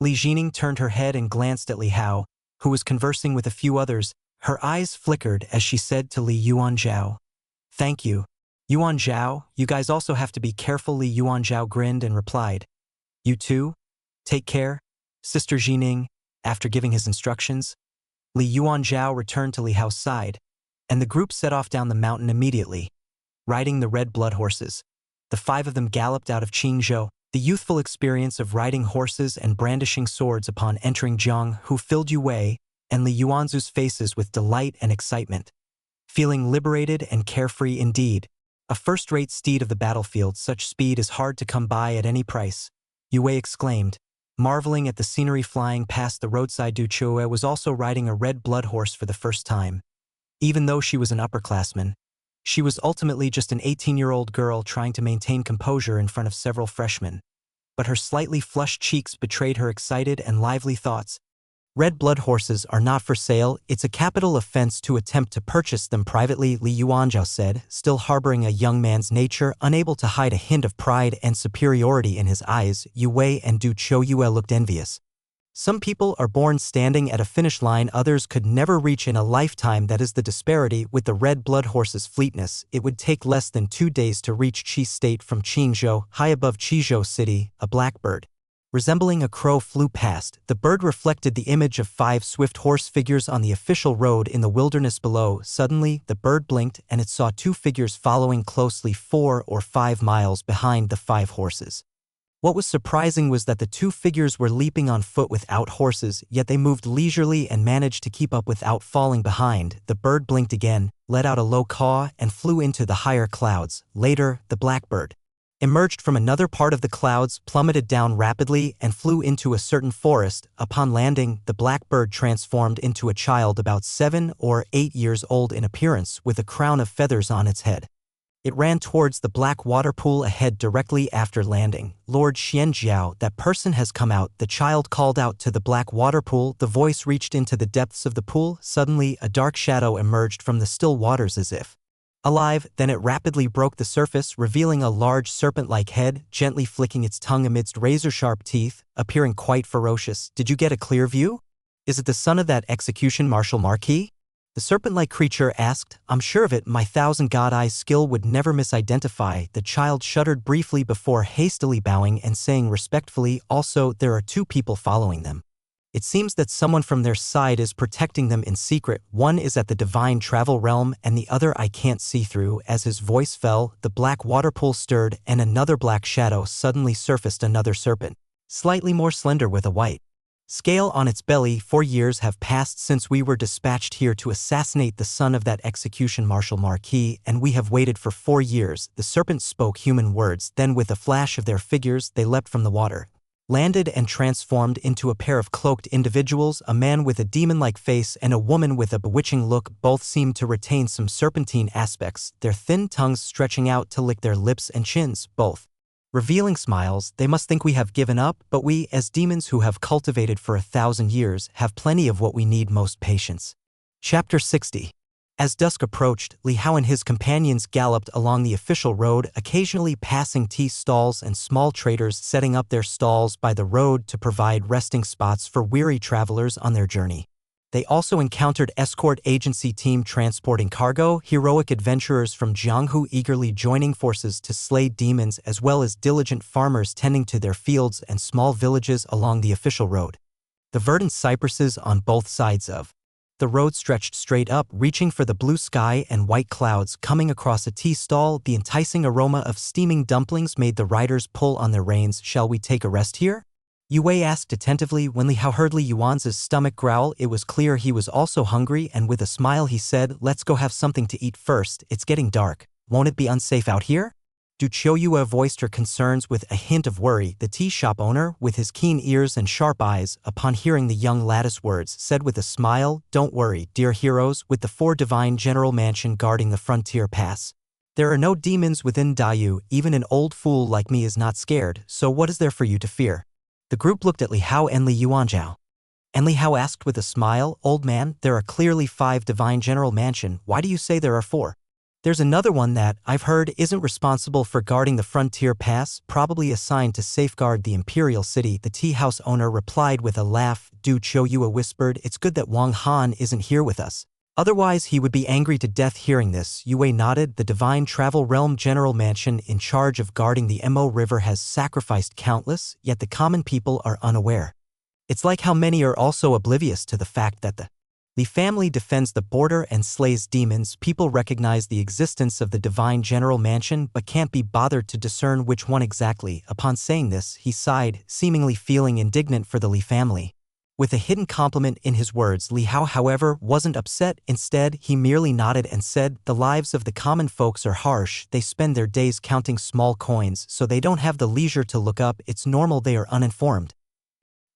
Li Jining turned her head and glanced at Li Hao, who was conversing with a few others. Her eyes flickered as she said to Li Yuanzhao, Thank you. Yuanzhao, you guys also have to be careful. Li Yuanzhao grinned and replied, You too? Take care, Sister Jining. After giving his instructions, Li Yuanzhao returned to Li Hao's side, and the group set off down the mountain immediately, riding the red blood horses. The 5 of them galloped out of Qingzhou. The youthful experience of riding horses and brandishing swords upon entering Jiang, who filled Yue, and Li Yuanzu's faces with delight and excitement. Feeling liberated and carefree indeed. A first-rate steed of the battlefield, such speed is hard to come by at any price, Yue exclaimed, marveling at the scenery flying past the roadside. Du Chue was also riding a red blood horse for the first time. Even though she was an upperclassman, she was ultimately just an 18-year-old girl trying to maintain composure in front of several freshmen. But her slightly flushed cheeks betrayed her excited and lively thoughts. Red blood horses are not for sale. It's a capital offense to attempt to purchase them privately, Li Yuanzhao said, still harboring a young man's nature, unable to hide a hint of pride and superiority in his eyes. Yue and Du Choyue looked envious. Some people are born standing at a finish line others could never reach in a lifetime. That is the disparity with the red blood horse's fleetness. It would take less than 2 days to reach Qi State from Qingzhou, high above Qizhou City. A blackbird, resembling a crow, flew past. The bird reflected the image of 5 swift horse figures on the official road in the wilderness below. Suddenly, the bird blinked and it saw 2 figures following closely 4 or 5 miles behind the 5 horses. What was surprising was that the 2 figures were leaping on foot without horses, yet they moved leisurely and managed to keep up without falling behind. The bird blinked again, let out a low caw, and flew into the higher clouds. Later, the blackbird emerged from another part of the clouds, plummeted down rapidly, and flew into a certain forest. Upon landing, the blackbird transformed into a child about 7 or 8 years old in appearance, with a crown of feathers on its head. It ran towards the black water pool ahead directly after landing. Lord Xianjiao, that person has come out, the child called out to the black water pool. The voice reached into the depths of the pool. Suddenly, a dark shadow emerged from the still waters as if alive, then it rapidly broke the surface, revealing a large serpent-like head, gently flicking its tongue amidst razor-sharp teeth, appearing quite ferocious. Did you get a clear view? Is it the son of that execution martial marquis? The serpent-like creature asked. I'm sure of it, my 1,000-god-eye skill would never misidentify. The child shuddered briefly before hastily bowing and saying respectfully, also, there are 2 people following them. It seems that someone from their side is protecting them in secret. One is at the divine travel realm and the other I can't see through. As his voice fell, the black water pool stirred and another black shadow suddenly surfaced. Another serpent, slightly more slender with a white scale on its belly. 4 years have passed since we were dispatched here to assassinate the son of that execution martial marquis, and we have waited for 4 years. The serpent spoke human words, then with a flash of their figures they leapt from the water, landed and transformed into a pair of cloaked individuals, a man with a demon-like face and a woman with a bewitching look. Both seemed to retain some serpentine aspects, their thin tongues stretching out to lick their lips and chins, both revealing smiles. They must think we have given up, but we, as demons who have cultivated for 1,000 years, have plenty of what we need most: patience. Chapter 60. As dusk approached, Li Hao and his companions galloped along the official road, occasionally passing tea stalls and small traders setting up their stalls by the road to provide resting spots for weary travelers on their journey. They also encountered escort agency team transporting cargo, heroic adventurers from Jianghu eagerly joining forces to slay demons, as well as diligent farmers tending to their fields and small villages along the official road. The verdant cypresses on both sides of the road stretched straight up, reaching for the blue sky and white clouds. Coming across a tea stall, the enticing aroma of steaming dumplings made the riders pull on their reins. Shall we take a rest here? Yue asked attentively. When Li Hao heard Li Yuan's stomach growl, it was clear he was also hungry, and with a smile he said, let's go have something to eat first. It's getting dark. Won't it be unsafe out here? Du Choyue voiced her concerns with a hint of worry. The tea shop owner, with his keen ears and sharp eyes, upon hearing the young lattice words, said with a smile, don't worry, dear heroes, with the 4 divine general mansion guarding the frontier pass. There are no demons within Dayu. Even an old fool like me is not scared, so what is there for you to fear? The group looked at Li Hao and Li Yuanzhao. And Li Hao asked with a smile, old man, there are clearly 5 divine general mansion. Why do you say there are 4? There's another one that, I've heard, isn't responsible for guarding the frontier pass, probably assigned to safeguard the imperial city. The tea house owner replied with a laugh. Du Choyue whispered, it's good that Wang Han isn't here with us. Otherwise he would be angry to death. Hearing this, Yue nodded. The divine travel realm general mansion in charge of guarding the Mo River has sacrificed countless, yet the common people are unaware. It's like how many are also oblivious to the fact that the Li family defends the border and slays demons. People recognize the existence of the divine general mansion but can't be bothered to discern which one exactly. Upon saying this, he sighed, seemingly feeling indignant for the Li family. With a hidden compliment in his words, Li Hao, however, wasn't upset. Instead, he merely nodded and said, "The lives of the common folks are harsh. They spend their days counting small coins, so they don't have the leisure to look up. It's normal they are uninformed.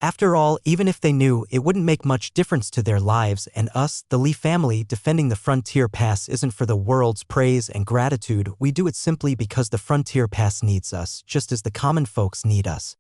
After all, even if they knew, it wouldn't make much difference to their lives, and us, the Li family, defending the Frontier Pass isn't for the world's praise and gratitude. We do it simply because the Frontier Pass needs us, just as the common folks need us."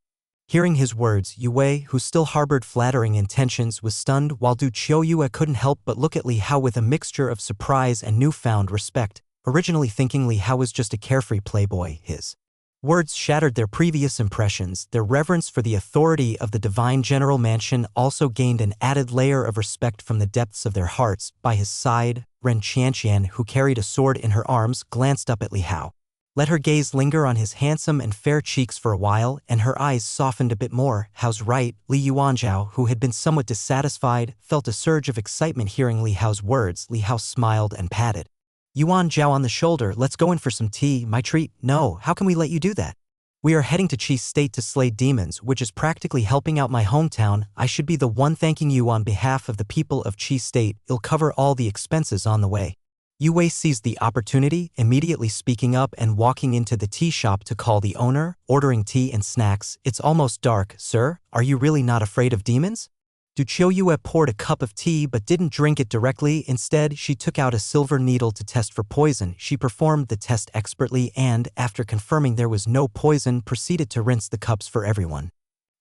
Hearing his words, Yue, who still harbored flattering intentions, was stunned, while Du Qiuyue couldn't help but look at Li Hao with a mixture of surprise and newfound respect, originally thinking Li Hao was just a carefree playboy. His words shattered their previous impressions. Their reverence for the authority of the divine general mansion also gained an added layer of respect from the depths of their hearts. By his side, Ren Qianqian, who carried a sword in her arms, glanced up at Li Hao. Let her gaze linger on his handsome and fair cheeks for a while, and her eyes softened a bit more. "Hao's right." Li Yuanzhao, who had been somewhat dissatisfied, felt a surge of excitement hearing Li Hao's words. Li Hao smiled and patted Yuanzhao on the shoulder. "Let's go in for some tea, my treat." "No, how can we let you do that? We are heading to Qi State to slay demons, which is practically helping out my hometown. I should be the one thanking you on behalf of the people of Qi State. It'll cover all the expenses on the way." Yue seized the opportunity, immediately speaking up and walking into the tea shop to call the owner, ordering tea and snacks. "It's almost dark, sir. Are you really not afraid of demons?" Du Qiuyue poured a cup of tea but didn't drink it directly. Instead, she took out a silver needle to test for poison. She performed the test expertly and, after confirming there was no poison, proceeded to rinse the cups for everyone.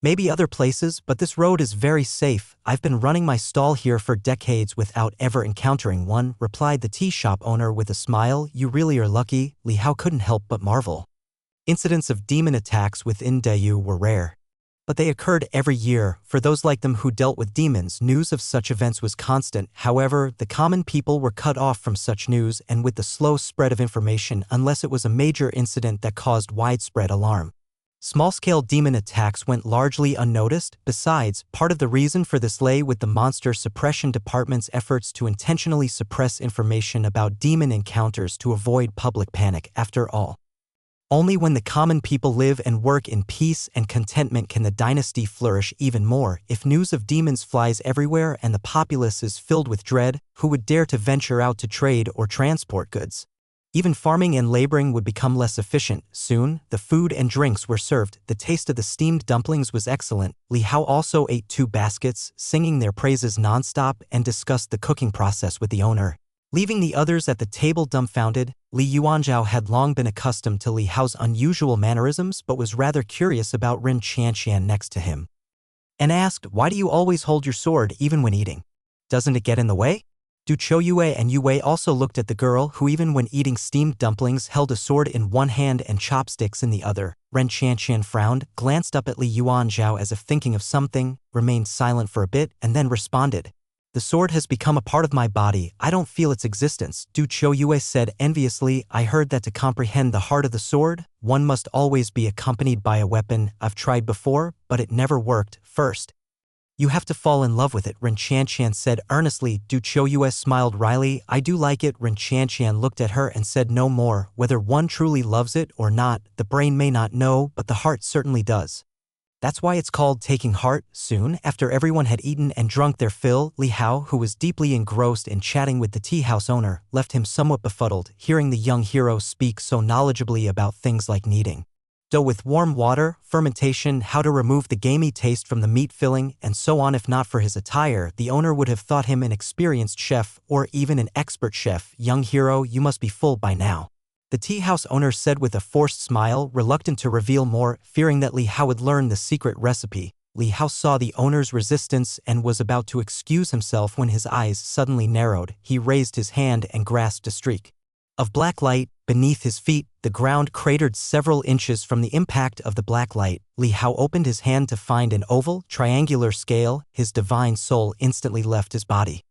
"Maybe other places, but this road is very safe. I've been running my stall here for decades without ever encountering one," replied the tea shop owner with a smile. "You really are lucky." Li Hao couldn't help but marvel. Incidents of demon attacks within Dayu were rare, but they occurred every year. For those like them who dealt with demons, news of such events was constant. However, the common people were cut off from such news and with the slow spread of information unless it was a major incident that caused widespread alarm. Small-scale demon attacks went largely unnoticed. Besides, part of the reason for this lay with the Monster Suppression Department's efforts to intentionally suppress information about demon encounters to avoid public panic. After all, only when the common people live and work in peace and contentment can the dynasty flourish even more. If news of demons flies everywhere and the populace is filled with dread, who would dare to venture out to trade or transport goods? Even farming and laboring would become less efficient. Soon, the food and drinks were served. The taste of the steamed dumplings was excellent. Li Hao also ate 2 baskets, singing their praises nonstop, and discussed the cooking process with the owner. Leaving the others at the table dumbfounded, Li Yuanzhao had long been accustomed to Li Hao's unusual mannerisms but was rather curious about Ren Qianqian next to him, and asked, "Why do you always hold your sword even when eating? Doesn't it get in the way?" Du Qiuyue and Yue also looked at the girl, who even when eating steamed dumplings held a sword in one hand and chopsticks in the other. Ren Qianqian frowned, glanced up at Li Yuanzhao as if thinking of something, remained silent for a bit, and then responded, "The sword has become a part of my body. I don't feel its existence." Du Qiuyue said enviously, "I heard that to comprehend the heart of the sword, one must always be accompanied by a weapon. I've tried before, but it never worked. First, you have to fall in love with it," Ren Qianqian said earnestly. Du Qiuyue smiled wryly. "I do like it." Ren Qianqian looked at her and said no more. Whether one truly loves it or not, the brain may not know, but the heart certainly does. That's why it's called taking heart. Soon, after everyone had eaten and drunk their fill, Li Hao, who was deeply engrossed in chatting with the tea house owner, left him somewhat befuddled, hearing the young hero speak so knowledgeably about things like kneading dough with warm water, fermentation, how to remove the gamey taste from the meat filling, and so on. If not for his attire, the owner would have thought him an experienced chef or even an expert chef. "Young hero, you must be full by now," the tea house owner said with a forced smile, reluctant to reveal more, fearing that Li Hao would learn the secret recipe. Li Hao saw the owner's resistance and was about to excuse himself when his eyes suddenly narrowed. He raised his hand and grasped a streak of black light. Beneath his feet, the ground cratered several inches from the impact of the black light. Li Hao opened his hand to find an oval, triangular scale. His divine soul instantly left his body,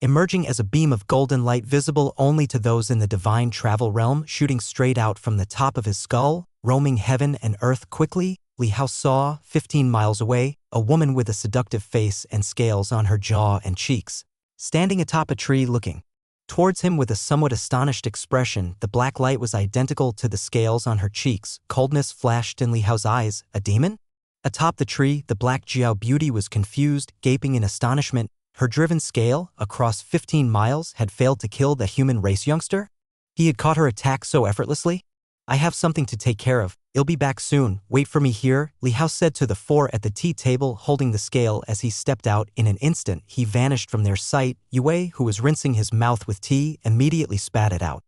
emerging as a beam of golden light visible only to those in the divine travel realm, shooting straight out from the top of his skull, roaming heaven and earth quickly. Li Hao saw, 15 miles away, a woman with a seductive face and scales on her jaw and cheeks, standing atop a tree looking towards him with a somewhat astonished expression. The black light was identical to the scales on her cheeks. Coldness flashed in Li Hao's eyes. A demon? Atop the tree, the black Jiao beauty was confused, gaping in astonishment. Her driven scale, across 15 miles, had failed to kill the human race youngster? He had caught her attack so effortlessly? I have something to take care of. I'll be back soon. Wait for me here, Li Hao said to the four at the tea table, holding the scale as he stepped out. In an instant, he vanished from their sight. Yue, who was rinsing his mouth with tea, immediately spat it out.